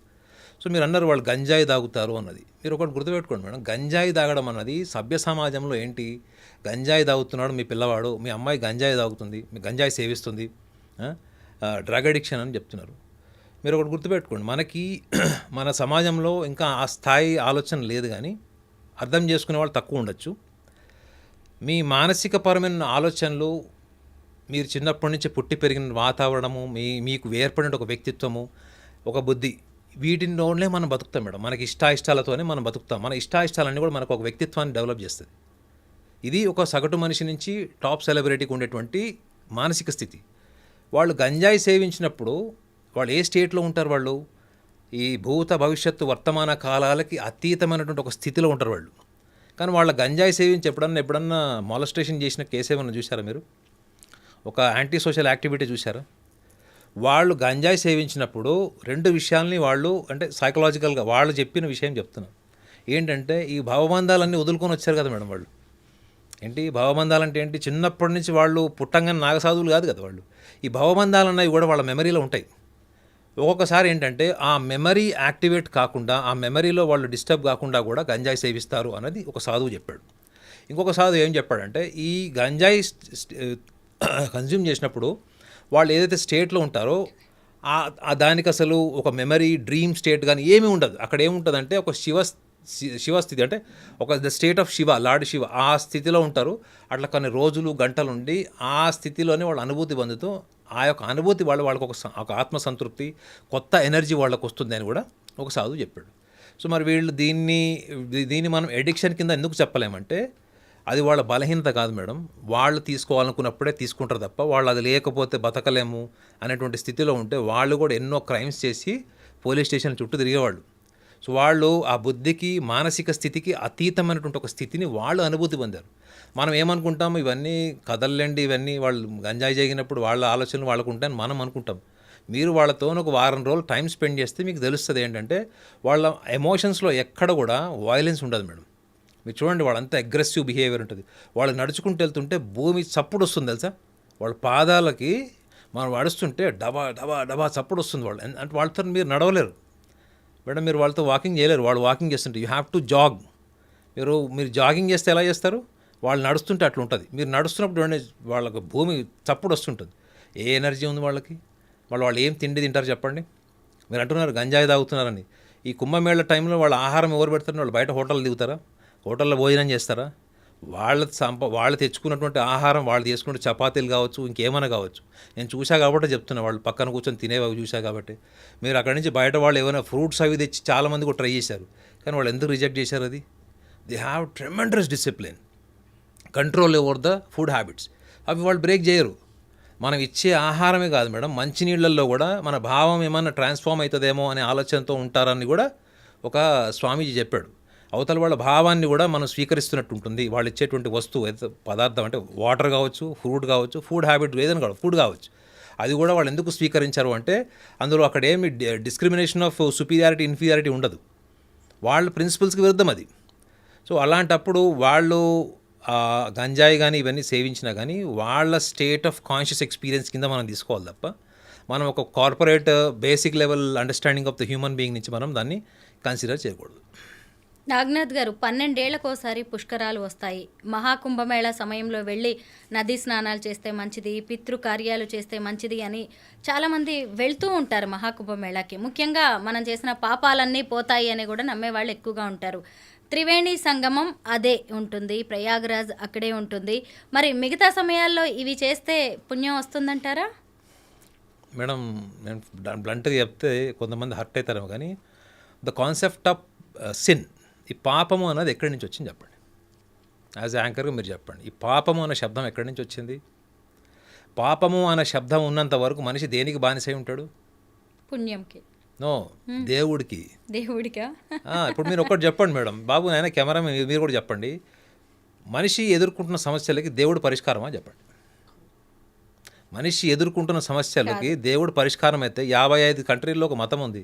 Speaker 3: సో మీరు అన్నారు వాళ్ళు గంజాయి తాగుతారు అన్నది. మీరు ఒకటి గుర్తుపెట్టుకోండి మేడం, గంజాయి తాగడం అన్నది సభ్య సమాజంలో ఏంటి? గంజాయి తాగుతున్నాడు మీ పిల్లవాడు, మీ అమ్మాయి గంజాయి తాగుతుంది, మీ గంజాయి సేవిస్తుంది, డ్రగ్ అడిక్షన్ అని చెప్తున్నారు. మీరు ఒకటి గుర్తుపెట్టుకోండి, మనకి మన సమాజంలో ఇంకా ఆ స్థాయి ఆలోచన లేదు, కానీ అర్థం చేసుకునే వాళ్ళు తక్కువ ఉండొచ్చు. మీ మానసికపరమైన ఆలోచనలు, మీరు చిన్నప్పటి నుంచి పుట్టి పెరిగిన వాతావరణము, మీకు ఏర్పడిన ఒక వ్యక్తిత్వము, ఒక బుద్ధి, వీటిలోనే మనం బతుకుతాం మేడం. మనకి ఇష్టాయిష్టాలతోనే మనం బతుకుతాం. మన ఇష్టాయిష్టాలన్నీ కూడా మనకు ఒక వ్యక్తిత్వాన్ని డెవలప్ చేస్తుంది. ఇది ఒక సగటు మనిషి నుంచి టాప్ సెలబ్రిటీకి ఉండేటువంటి మానసిక స్థితి. వాళ్ళు గంజాయి సేవించినప్పుడు వాళ్ళు ఏ స్టేట్లో ఉంటారు? వాళ్ళు ఈ భూత భవిష్యత్తు వర్తమాన కాలాలకి అతీతమైనటువంటి ఒక స్థితిలో ఉంటారు వాళ్ళు. కానీ వాళ్ళ గంజాయి సేవించి ఎప్పుడన్నా మాలస్ట్రేషన్ చేసిన కేసు ఏమన్నా చూసారా మీరు? ఒక యాంటీ సోషల్ యాక్టివిటీ చూసారా? వాళ్ళు గంజాయి సేవించినప్పుడు రెండు విషయాల్ని వాళ్ళు, అంటే సైకలాజికల్గా వాళ్ళు చెప్పిన విషయం చెప్తున్నారు. ఏంటంటే ఈ భావబంధాలన్నీ వదులుకొని వచ్చారు కదా మేడం వాళ్ళు. ఏంటి భావబంధాలంటే ఏంటి? చిన్నప్పటి నుంచి వాళ్ళు పుట్టంగానే నాగసాధువులు కాదు కదా వాళ్ళు. ఈ భావబంధాలు అన్నవి కూడా వాళ్ళ మెమరీలో ఉంటాయి. ఒక్కొక్కసారి ఏంటంటే ఆ మెమరీ యాక్టివేట్ కాకుండా, ఆ మెమరీలో వాళ్ళు డిస్టర్బ్ కాకుండా కూడా గంజాయి సేవిస్తారు అన్నది ఒక సాధువు చెప్పాడు. ఇంకొక సాధువు ఏం చెప్పాడంటే, ఈ గంజాయి కన్జ్యూమ్ చేసినప్పుడు వాళ్ళు ఏదైతే స్టేట్లో ఉంటారో దానికి అసలు ఒక మెమరీ, డ్రీమ్ స్టేట్ కానీ ఏమీ ఉండదు. అక్కడ ఏముంటుందంటే ఒక శివస్థితి, అంటే ఒక the state of Shiva, lord Shiva, ఆ స్థితిలో ఉంటారు. అట్లా కొన్ని రోజులు గంటలు ఉండి ఆ స్థితిలోనే వాళ్ళు అనుభూతి పొందుతూ, ఆ యొక్క అనుభూతి వాళ్ళకి ఒక ఆత్మసంతృప్తి, కొత్త ఎనర్జీ వాళ్ళకు వస్తుంది అని కూడా ఒక సాధువు చెప్పాడు. సో మరి వీళ్ళు దీన్ని మనం ఎడిక్షన్ కింద ఎందుకు చెప్పలేమంటే, అది వాళ్ళ బలహీనత కాదు మేడం. వాళ్ళు తీసుకోవాలనుకున్నప్పుడే తీసుకుంటారు తప్ప, వాళ్ళు అది లేకపోతే బతకలేము అనేటువంటి స్థితిలో ఉంటే వాళ్ళు కూడా ఎన్నో క్రైమ్స్ చేసి పోలీస్ స్టేషన్ చుట్టూ తిరిగేవాళ్ళు. సో వాళ్ళు ఆ బుద్ధికి, మానసిక స్థితికి అతీతమైనటువంటి ఒక స్థితిని వాళ్ళు అనుభూతి పొందారు. మనం ఏమనుకుంటాము, ఇవన్నీ కదల్లేండి, ఇవన్నీ వాళ్ళు గంజాయి జరిగినప్పుడు వాళ్ళ ఆలోచనలు వాళ్ళకు ఉంటాయని మనం అనుకుంటాం. మీరు వాళ్ళతో ఒక వారం రోజులు టైం స్పెండ్ చేస్తే మీకు తెలుస్తుంది ఏంటంటే వాళ్ళ ఎమోషన్స్లో ఎక్కడ కూడా వాయిలెన్స్ ఉండదు మేడం. మీరు చూడండి, వాళ్ళంతా అగ్రెసివ్ బిహేవియర్ ఉంటుంది. వాళ్ళు నడుచుకుంటూ వెళ్తుంటే భూమి చప్పుడు వస్తుంది తెలుసా? వాళ్ళ పాదాలకి మనం నడుస్తుంటే డబా డబా డబా చప్పుడు వస్తుంది. వాళ్ళు అంటే వాళ్ళతో మీరు నడవలేరు మేడం, మీరు వాళ్ళతో వాకింగ్ చేయలేరు. వాళ్ళు వాకింగ్ చేస్తుంటే యూ హ్యావ్ టు జాగ్. మీరు జాగింగ్ చేస్తే ఎలా చేస్తారు? వాళ్ళు నడుస్తుంటే అట్లా ఉంటుంది. మీరు నడుస్తున్నప్పుడు వాళ్ళకి భూమి చప్పుడు వస్తుంటుంది. ఏ ఎనర్జీ ఉంది వాళ్ళకి? వాళ్ళు ఏం తిండి తింటారు చెప్పండి? మీరు అంటున్నారు గంజాయి తాగుతున్నారని. ఈ కుంభమేళ టైంలో వాళ్ళ ఆహారం ఎవరు పెడతారు? వాళ్ళు బయట హోటల్ దిగుతారా? హోటల్లో భోజనం చేస్తారా? వాళ్ళు తెచ్చుకున్నటువంటి ఆహారం, వాళ్ళు చేసుకున్న చపాతీలు కావచ్చు, ఇంకేమైనా కావచ్చు. నేను చూసా కాబట్టి చెప్తున్నా, వాళ్ళు పక్కన కూర్చొని తినేవి చూసా కాబట్టి. మీరు అక్కడి నుంచి బయట వాళ్ళు ఏమైనా ఫ్రూట్స్ అవి తెచ్చి చాలామంది కూడా ట్రై చేశారు. కానీ వాళ్ళు ఎందుకు రిజెక్ట్ చేశారు? అది they have tremendous discipline, control over the food habits. అవి వాళ్ళు బ్రేక్ చేయరు. మనం ఇచ్చే ఆహారమే కాదు మేడం, మంచినీళ్ళల్లో కూడా మన భావం ఏమన్నా ట్రాన్స్ఫార్మ్ అవుతుందేమో అనే ఆలోచనతో ఉంటారని కూడా ఒక స్వామీజీ చెప్పాడు. అవతల వాళ్ళ భావాన్ని కూడా మనం స్వీకరిస్తున్నట్టు ఉంటుంది. వాళ్ళు ఇచ్చేటువంటి వస్తువు, పదార్థం, అంటే వాటర్ కావచ్చు, ఫ్రూట్ కావచ్చు, ఫుడ్ హ్యాబిట్ ఏదైనా కావచ్చు, ఫుడ్ కావచ్చు, అది కూడా వాళ్ళు ఎందుకు స్వీకరించారు అంటే అందులో అక్కడ ఏమి డిస్క్రిమినేషన్ ఆఫ్ సుపీరియారిటీ, ఇన్ఫీరియారిటీ ఉండదు. వాళ్ళ ప్రిన్సిపల్స్కి విరుద్ధం అది. సో అలాంటప్పుడు వాళ్ళు గంజాయి కానీ ఇవన్నీ సేవించినా కానీ వాళ్ళ స్టేట్ ఆఫ్ కాన్షియస్ ఎక్స్పీరియన్స్ కింద మనం తీసుకోవాలి తప్ప, మనం ఒక corporate basic level understanding of the human being నుంచి మనం దాన్ని కన్సిడర్ చేయకూడదు.
Speaker 2: నాగనాథ్ గారు, 12 ఏళ్లకోసారి పుష్కరాలు వస్తాయి. మహాకుంభమేళా సమయంలో వెళ్ళి నదీ స్నానాలు చేస్తే మంచిది, పితృకార్యాలు చేస్తే మంచిది అని చాలామంది వెళ్తూ ఉంటారు మహాకుంభమేళాకి. ముఖ్యంగా మనం చేసిన పాపాలన్నీ పోతాయి అని కూడా నమ్మేవాళ్ళు ఎక్కువగా ఉంటారు. త్రివేణి సంగమం అదే ఉంటుంది, ప్రయాగరాజ్ అక్కడే ఉంటుంది. మరి మిగతా సమయాల్లో ఇవి చేస్తే పుణ్యం వస్తుందంటారా?
Speaker 3: మేడం, నేను బ్లంట్గా చెప్తే కొంతమంది హర్ట్ అవుతారేమో, కానీ ద కాన్సెప్ట్ ఆఫ్ సిన్, ఈ పాపము అన్నది ఎక్కడి నుంచి వచ్చింది చెప్పండి? యాజ్ యాంకర్గా మీరు చెప్పండి, ఈ పాపము అనే శబ్దం ఎక్కడి నుంచి వచ్చింది? పాపము అనే శబ్దం ఉన్నంత వరకు మనిషి దేనికి బానిసై ఉంటాడు?
Speaker 2: పుణ్యంకి.
Speaker 3: నో, దేవుడికి.
Speaker 2: దేవుడికా?
Speaker 3: ఇప్పుడు మీరు ఒకటి చెప్పండి మేడం, బాబు నాయన కెమెరా మీరు కూడా చెప్పండి, మనిషి ఎదుర్కొంటున్న సమస్యలకి దేవుడు పరిష్కారమా చెప్పండి? మనిషి ఎదుర్కొంటున్న సమస్యలకి దేవుడు పరిష్కారం అయితే 55 కంట్రీల్లో ఒక మతం ఉంది.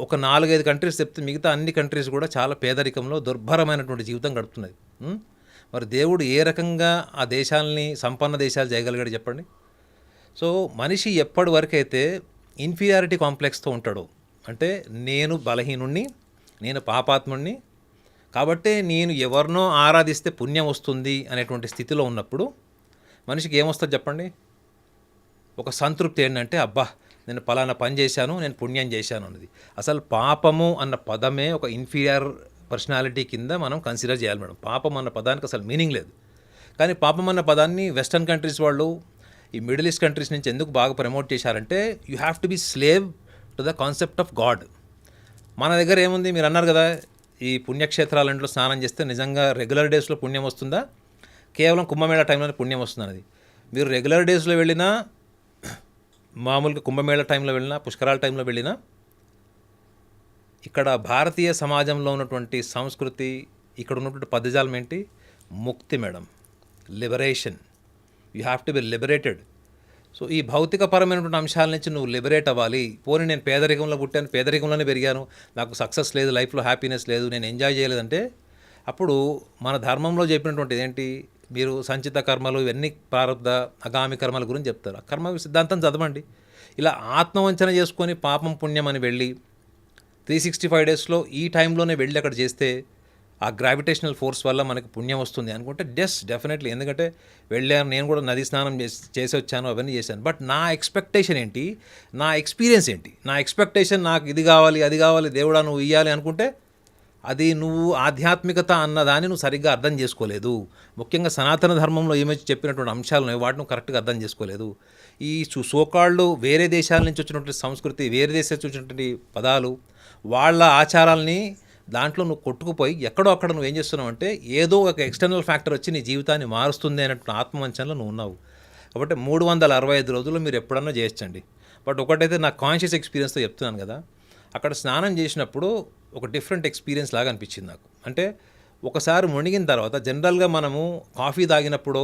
Speaker 3: ఒక 4-5 కంట్రీస్ చెప్తే మిగతా అన్ని కంట్రీస్ కూడా చాలా పేదరికంలో దుర్భరమైనటువంటి జీవితం గడుపుతున్నాయి. మరి దేవుడు ఏ రకంగా ఆ దేశాలని సంపన్న దేశాలు చేయగలిగాడు చెప్పండి. సో మనిషి ఎప్పటి వరకైతే ఇన్ఫీరియారిటీ కాంప్లెక్స్తో ఉంటాడో, అంటే నేను బలహీనుణ్ణి, నేను పాపాత్ముణ్ణి, కాబట్టే నేను ఎవరినో ఆరాధిస్తే పుణ్యం వస్తుంది అనేటువంటి స్థితిలో ఉన్నప్పుడు మనిషికి ఏమొస్తుంది చెప్పండి? ఒక సంతృప్తి ఏంటంటే అబ్బా నేను పలానా పని చేశాను, నేను పుణ్యం చేశాను అన్నది. అసలు పాపము అన్న పదమే ఒక ఇన్ఫీరియర్ పర్సనాలిటీ కింద మనం కన్సిడర్ చేయాలి మేడం. పాపం అన్న పదానికి అసలు మీనింగ్ లేదు. కానీ పాపం అన్న పదాన్ని వెస్టర్న్ కంట్రీస్ వాళ్ళు ఈ మిడిల్ ఈస్ట్ కంట్రీస్ నుంచి ఎందుకు బాగా ప్రమోట్ చేశారంటే you have to be slave to the concept of God. మన దగ్గర ఏముంది, మీరు అన్నారు కదా ఈ పుణ్యక్షేత్రాలలో స్నానం చేస్తే నిజంగా రెగ్యులర్ డేస్లో పుణ్యం వస్తుందా, కేవలం కుంభమేళా టైంలోనే పుణ్యం వస్తుంది అనేది. మీరు రెగ్యులర్ డేస్లో వెళ్ళినా, మామూలుగా కుంభమేళా టైంలో వెళ్ళినా, పుష్కరాల టైంలో వెళ్ళినా, ఇక్కడ భారతీయ సమాజంలో ఉన్నటువంటి సంస్కృతి, ఇక్కడ ఉన్నటువంటి పదజాలం ఏంటి? ముక్తి madam, liberation. You have to be liberated. So ఈ భౌతికపరమైనటువంటి అంశాల నుంచి నువ్వు లిబరేట్ అవ్వాలి. పోనీ నేను పేదరికంలో పుట్టాను, పేదరికంలోనే పెరిగాను, నాకు సక్సెస్ లేదు, లైఫ్లో హ్యాపీనెస్ లేదు, నేను ఎంజాయ్ చేయలేదంటే అప్పుడు మన ధర్మంలో చెప్పినటువంటిది ఏంటి? మీరు సంచిత కర్మలు, ఇవన్నీ ప్రారంధ అగామి కర్మల గురించి చెప్తారు. ఆ కర్మ సిద్ధాంతం చదవండి. ఇలా ఆత్మవంచన చేసుకొని పాపం పుణ్యం అని వెళ్ళి 365 డేస్లో ఈ టైంలోనే వెళ్ళి అక్కడ చేస్తే ఆ గ్రావిటేషనల్ ఫోర్స్ వల్ల మనకి పుణ్యం వస్తుంది అనుకుంటే డెఫినెట్లీ. ఎందుకంటే వెళ్ళాను, నేను కూడా నది స్నానం చేసి వచ్చాను, అవన్నీ చేశాను. బట్ నా ఎక్స్పెక్టేషన్ ఏంటి, నా ఎక్స్పీరియన్స్ ఏంటి? నా ఎక్స్పెక్టేషన్ నాకు ఇది కావాలి, అది కావాలి, దేవుడా నువ్వు ఇవ్వాలి అనుకుంటే అది నువ్వు ఆధ్యాత్మికత అన్నదాన్ని నువ్వు సరిగ్గా అర్థం చేసుకోలేదు. ముఖ్యంగా సనాతన ధర్మంలో ఏమైతే చెప్పినటువంటి అంశాలు ఉన్నాయి వాటిని నువ్వు కరెక్ట్గా అర్థం చేసుకోలేదు. ఈ సోకాళ్ళు వేరే దేశాల నుంచి వచ్చినటువంటి సంస్కృతి, వేరే దేశాల నుంచి వచ్చినటువంటి పదాలు, వాళ్ళ ఆచారాలని దాంట్లో నువ్వు కొట్టుకుపోయి ఎక్కడో అక్కడ నువ్వు ఏం చేస్తున్నావు అంటే ఏదో ఒక ఎక్స్టర్నల్ ఫ్యాక్టర్ వచ్చి నీ జీవితాన్ని మారుస్తుంది అనేటువంటి ఆత్మవంచనలో నువ్వు ఉన్నావు. కాబట్టి 365 రోజులు మీరు ఎప్పుడన్నా చేయొచ్చండి. బట్ ఒకటైతే నా కాన్షియస్ ఎక్స్పీరియన్స్తో చెప్తున్నాను కదా, అక్కడ స్నానం చేసినప్పుడు ఒక డిఫరెంట్ ఎక్స్పీరియన్స్ లాగా అనిపించింది నాకు. అంటే ఒకసారి మునిగిన తర్వాత జనరల్గా మనము కాఫీ తాగినప్పుడు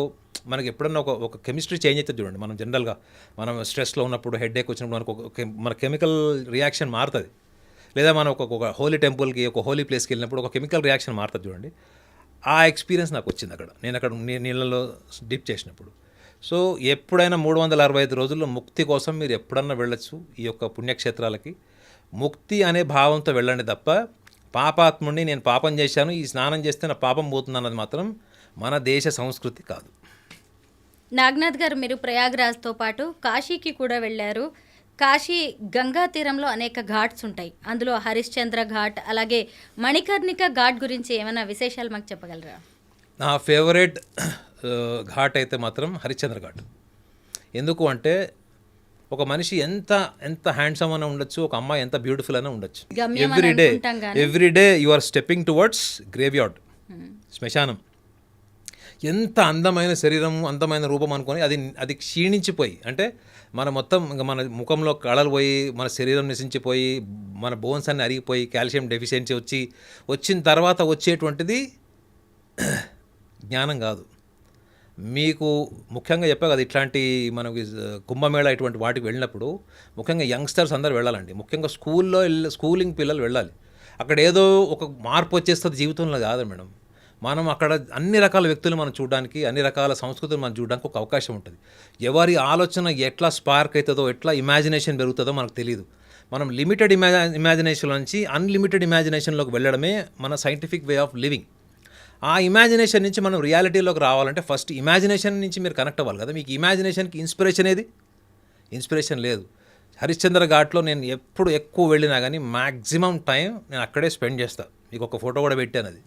Speaker 3: మనకి ఎప్పుడన్నా ఒక కెమిస్ట్రీ చేంజ్ అవుతుంది చూడండి. మనం జనరల్గా మనం స్ట్రెస్లో ఉన్నప్పుడు, హెడేక్ వచ్చినప్పుడు మనకు మన కెమికల్ రియాక్షన్ మారుతుంది. లేదా మనం ఒక హోలీ టెంపుల్కి, ఒక హోలీ ప్లేస్కి వెళ్ళినప్పుడు ఒక కెమికల్ రియాక్షన్ మారుతుంది చూడండి. ఆ ఎక్స్పీరియన్స్ నాకు వచ్చింది అక్కడ, నేను అక్కడ నీళ్ళలో డిప్ చేసినప్పుడు. సో ఎప్పుడైనా 365 రోజుల్లో ముక్తి కోసం మీరు ఎప్పుడన్నా వెళ్ళొచ్చు ఈ యొక్క పుణ్యక్షేత్రాలకి. ముక్తి అనే భావంతో వెళ్ళండి తప్ప పాపాత్ముడిని, నేను పాపం చేశాను, ఈ స్నానం చేస్తే నా పాపం పోతుంది అన్నది మాత్రం మన దేశ సంస్కృతి కాదు.
Speaker 2: నాగనాథ్ గారు, మీరు ప్రయాగ్రాజ్తో పాటు కాశీకి కూడా వెళ్ళారు. కాశీ గంగా తీరంలో అనేక ఘాట్స్ ఉంటాయి. అందులో హరిశ్చంద్ర ఘాట్, అలాగే మణికర్ణిక ఘాట్ గురించి ఏమైనా విశేషాలు మాకు చెప్పగలరా?
Speaker 3: నా ఫేవరెట్ ఘాట్ అయితే మాత్రం హరిశ్చంద్ర ఘాట్. ఎందుకు అంటే ఒక మనిషి ఎంత హ్యాండ్సమ్ అయినా ఉండొచ్చు, ఒక అమ్మాయి ఎంత బ్యూటిఫుల్ అయినా ఉండొచ్చు. Every day you are stepping towards graveyard, శ్మశానం. ఎంత అందమైన శరీరం, అందమైన రూపం అనుకొని అది క్షీణించిపోయి, అంటే మన మొత్తం ఇంకా మన ముఖంలో కళలు పోయి, మన శరీరం నశించిపోయి, మన బోన్స్ అన్ని అరిగిపోయి, కాల్షియం డెఫిషియన్సీ వచ్చిన తర్వాత వచ్చేటువంటిది జ్ఞానం కాదు. మీకు ముఖ్యంగా చెప్పా కదా, ఇట్లాంటి మనకి కుంభమేళా ఇటువంటి వాటికి వెళ్ళినప్పుడు ముఖ్యంగా యంగ్స్టర్స్ అందరూ వెళ్ళాలండి. ముఖ్యంగా స్కూలింగ్ పిల్లలు వెళ్ళాలి. అక్కడ ఏదో ఒక మార్పు వచ్చేస్తుంది జీవితంలో కాదు మేడం. మనం అక్కడ అన్ని రకాల వ్యక్తులు మనం చూడడానికి, అన్ని రకాల సంస్కృతులు మనం చూడడానికి ఒక అవకాశం ఉంటుంది. ఎవరి ఆలోచన ఎట్లా స్పార్క్ అవుతుందో, ఎట్లా ఇమాజినేషన్ పెరుగుతుందో మనకు తెలియదు. మనం లిమిటెడ్ ఇమాజినేషన్ నుంచి అన్లిమిటెడ్ ఇమాజినేషన్లోకి వెళ్ళడమే మన సైంటిఫిక్ వే ఆఫ్ లివింగ్. ఆ ఇమాజినేషన్ నుంచి మనం రియాలిటీలోకి రావాలంటే ఫస్ట్ ఇమాజినేషన్ నుంచి మీరు కనెక్ట్ అవ్వాలి కదా. మీకు ఇమాజినేషన్కి ఇన్స్పిరేషన్ లేదు. హరిశ్చంద్ర ఘాట్లో నేను ఎప్పుడు ఎక్కువ వెళ్ళినా కానీ మ్యాక్సిమం టైం నేను అక్కడే స్పెండ్ చేస్తాను. మీకు ఒక ఫోటో కూడా పెట్టాను. అది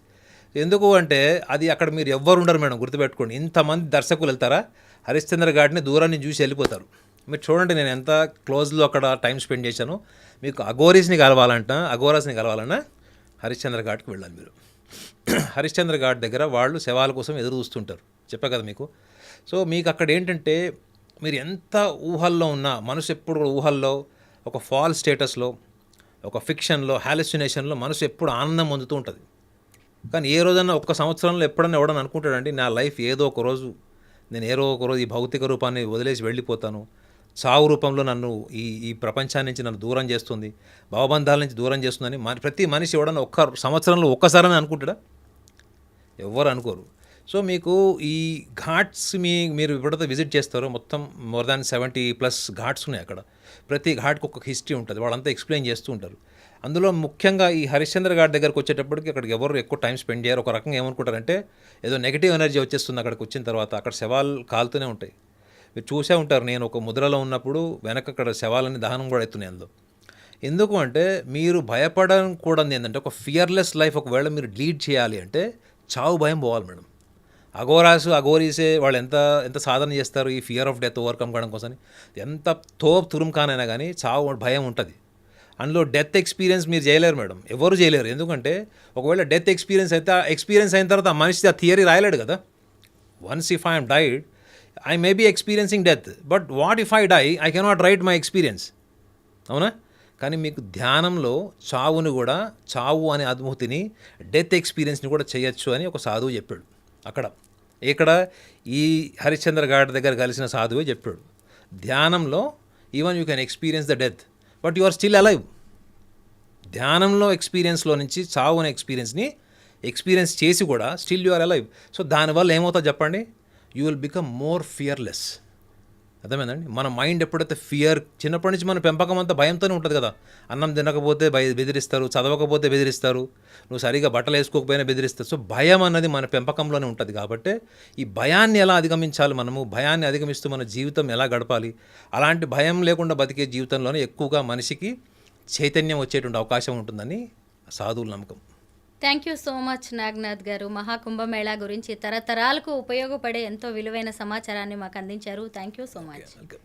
Speaker 3: ఎందుకు అంటే అది అక్కడ మీరు ఎవ్వరు ఉండరు మేడం, గుర్తుపెట్టుకోండి. ఇంతమంది దర్శకులు వెళ్తారా, హరిశ్చంద్ర ఘాట్ని దూరాన్ని చూసి వెళ్ళిపోతారు. మీరు చూడండి నేను ఎంత క్లోజ్లో అక్కడ టైం స్పెండ్ చేశాను. మీకు అఘోరాస్ని కలవాలన్నా హరిశ్చంద్ర ఘాట్కి వెళ్ళాలి మీరు. హరిశ్చంద్ర ఘాట్ దగ్గర వాళ్ళు శవాల కోసం ఎదురు చూస్తుంటారు, చెప్పా కదా మీకు. సో మీకు అక్కడ ఏంటంటే మీరు ఎంత ఊహల్లో ఉన్నా, మనసు ఎప్పుడు కూడా ఊహల్లో, ఒక ఫాల్స్ స్టేటస్లో, ఒక ఫిక్షన్లో, హాలుసినేషన్లో మనసు ఎప్పుడు ఆనందం పొందుతూ ఉంటుంది. కానీ ఏ రోజన్నా ఒక్క సంవత్సరంలో ఎప్పుడన్నా ఎవడన్నా అనుకుంటాడండి నా లైఫ్ ఏదో ఒక రోజు నేను ఈ భౌతిక రూపాన్ని వదిలేసి వెళ్ళిపోతాను, చావు రూపంలో నన్ను ఈ ప్రపంచాన్ని నుంచి నన్ను దూరం చేస్తుంది, భవబంధాల నుంచి దూరం చేస్తుందని ప్రతి మనిషి ఎవడన్నా ఒక్క సంవత్సరంలో ఒక్కసారని అనుకుంటాడా? ఎవ్వరు అనుకోరు. సో మీకు ఈ ఘాట్స్ మీరు ఎప్పుడైతే విజిట్ చేస్తారో మొత్తం మోర్ దాన్ 70+ ఘాట్స్ ఉన్నాయి అక్కడ. ప్రతి ఘాట్కి ఒక హిస్టరీ ఉంటుంది, వాళ్ళంతా ఎక్స్ప్లెయిన్ చేస్తూ ఉంటారు. అందులో ముఖ్యంగా ఈ హరిశ్చంద్ర ఘాట్ దగ్గరకు వచ్చేటప్పటికి అక్కడికి ఎవరు ఎక్కువ టైం స్పెండ్ చేయరు. ఒక రకంగా ఏమనుకుంటారంటే ఏదో నెగిటివ్ ఎనర్జీ వచ్చేస్తుంది అక్కడికి వచ్చిన తర్వాత. అక్కడ శవాలు కాలుతూనే ఉంటాయి. మీరు చూసే ఉంటారు, నేను ఒక ముద్రలో ఉన్నప్పుడు వెనక అక్కడ శవాలని దహనం కూడా అవుతున్నాయి అందులో. ఎందుకు అంటే మీరు భయపడకూడదు ఏంటంటే ఒక ఫియర్లెస్ లైఫ్ ఒకవేళ మీరు లీడ్ చేయాలి అంటే చావు భయం పోవాలి మేడం. అఘోరీసే వాళ్ళు ఎంత సాధన చేస్తారు ఈ ఫియర్ ఆఫ్ డెత్ ఓవర్కమ్ కావడం కోసం. ఎంత తురుంకానైనా కానీ చావు భయం ఉంటుంది. అందులో డెత్ ఎక్స్పీరియన్స్ మీరు చేయలేరు మేడం, ఎవరు చేయలేరు. ఎందుకంటే ఒకవేళ డెత్ ఎక్స్పీరియన్స్ అయిన తర్వాత ఆ మనిషి ఆ థియరీ రాయలేడు కదా. Once if I'm died I may be experiencing death, but what if I die I cannot write my experience. అవునా? కానీ మీకు ధ్యానంలో చావు అనే అనుభూతిని, డెత్ ఎక్స్పీరియన్స్ని కూడా చేయొచ్చు అని ఒక సాధువు చెప్పాడు. ఇక్కడ ఈ హరిశ్చంద్ర ఘాట్ దగ్గర కలిసిన సాధువే చెప్పాడు, ధ్యానంలో even you can experience the death but you are still alive. ధ్యానంలో ఎక్స్పీరియన్స్లో నుంచి చావు అనే ఎక్స్పీరియన్స్ చేసి కూడా still you are alive. So దానివల్ల ఏమవుతుందో చెప్పండి, you will become more fearless. అర్థమైందండి? మన మైండ్ ఎప్పుడైతే చిన్నప్పటి నుంచి మన పెంపకం అంతా భయంతోనే ఉంటుంది కదా. అన్నం తినకపోతే బెదిరిస్తారు, చదవకపోతే బెదిరిస్తారు, నువ్వు సరిగా బట్టలు వేసుకోకపోయినా బెదిరిస్తారు. సో భయం అన్నది మన పెంపకంలోనే ఉంటుంది. కాబట్టి ఈ భయాన్ని ఎలా అధిగమించాలి, భయాన్ని అధిగమిస్తూ మన జీవితం ఎలా గడపాలి, అలాంటి భయం లేకుండా బతికే జీవితంలోనే ఎక్కువగా మనిషికి చైతన్యం వచ్చేటువంటి అవకాశం ఉంటుందని సాధువుల నమ్మకం.
Speaker 2: Thank you so much Naganath గారు. మహాకుంభమేళా గురించి తరతరాలకు ఉపయోగపడే ఎంతో విలువైన సమాచారాన్ని మాకు అందించారు. Thank you so much.
Speaker 3: Welcome.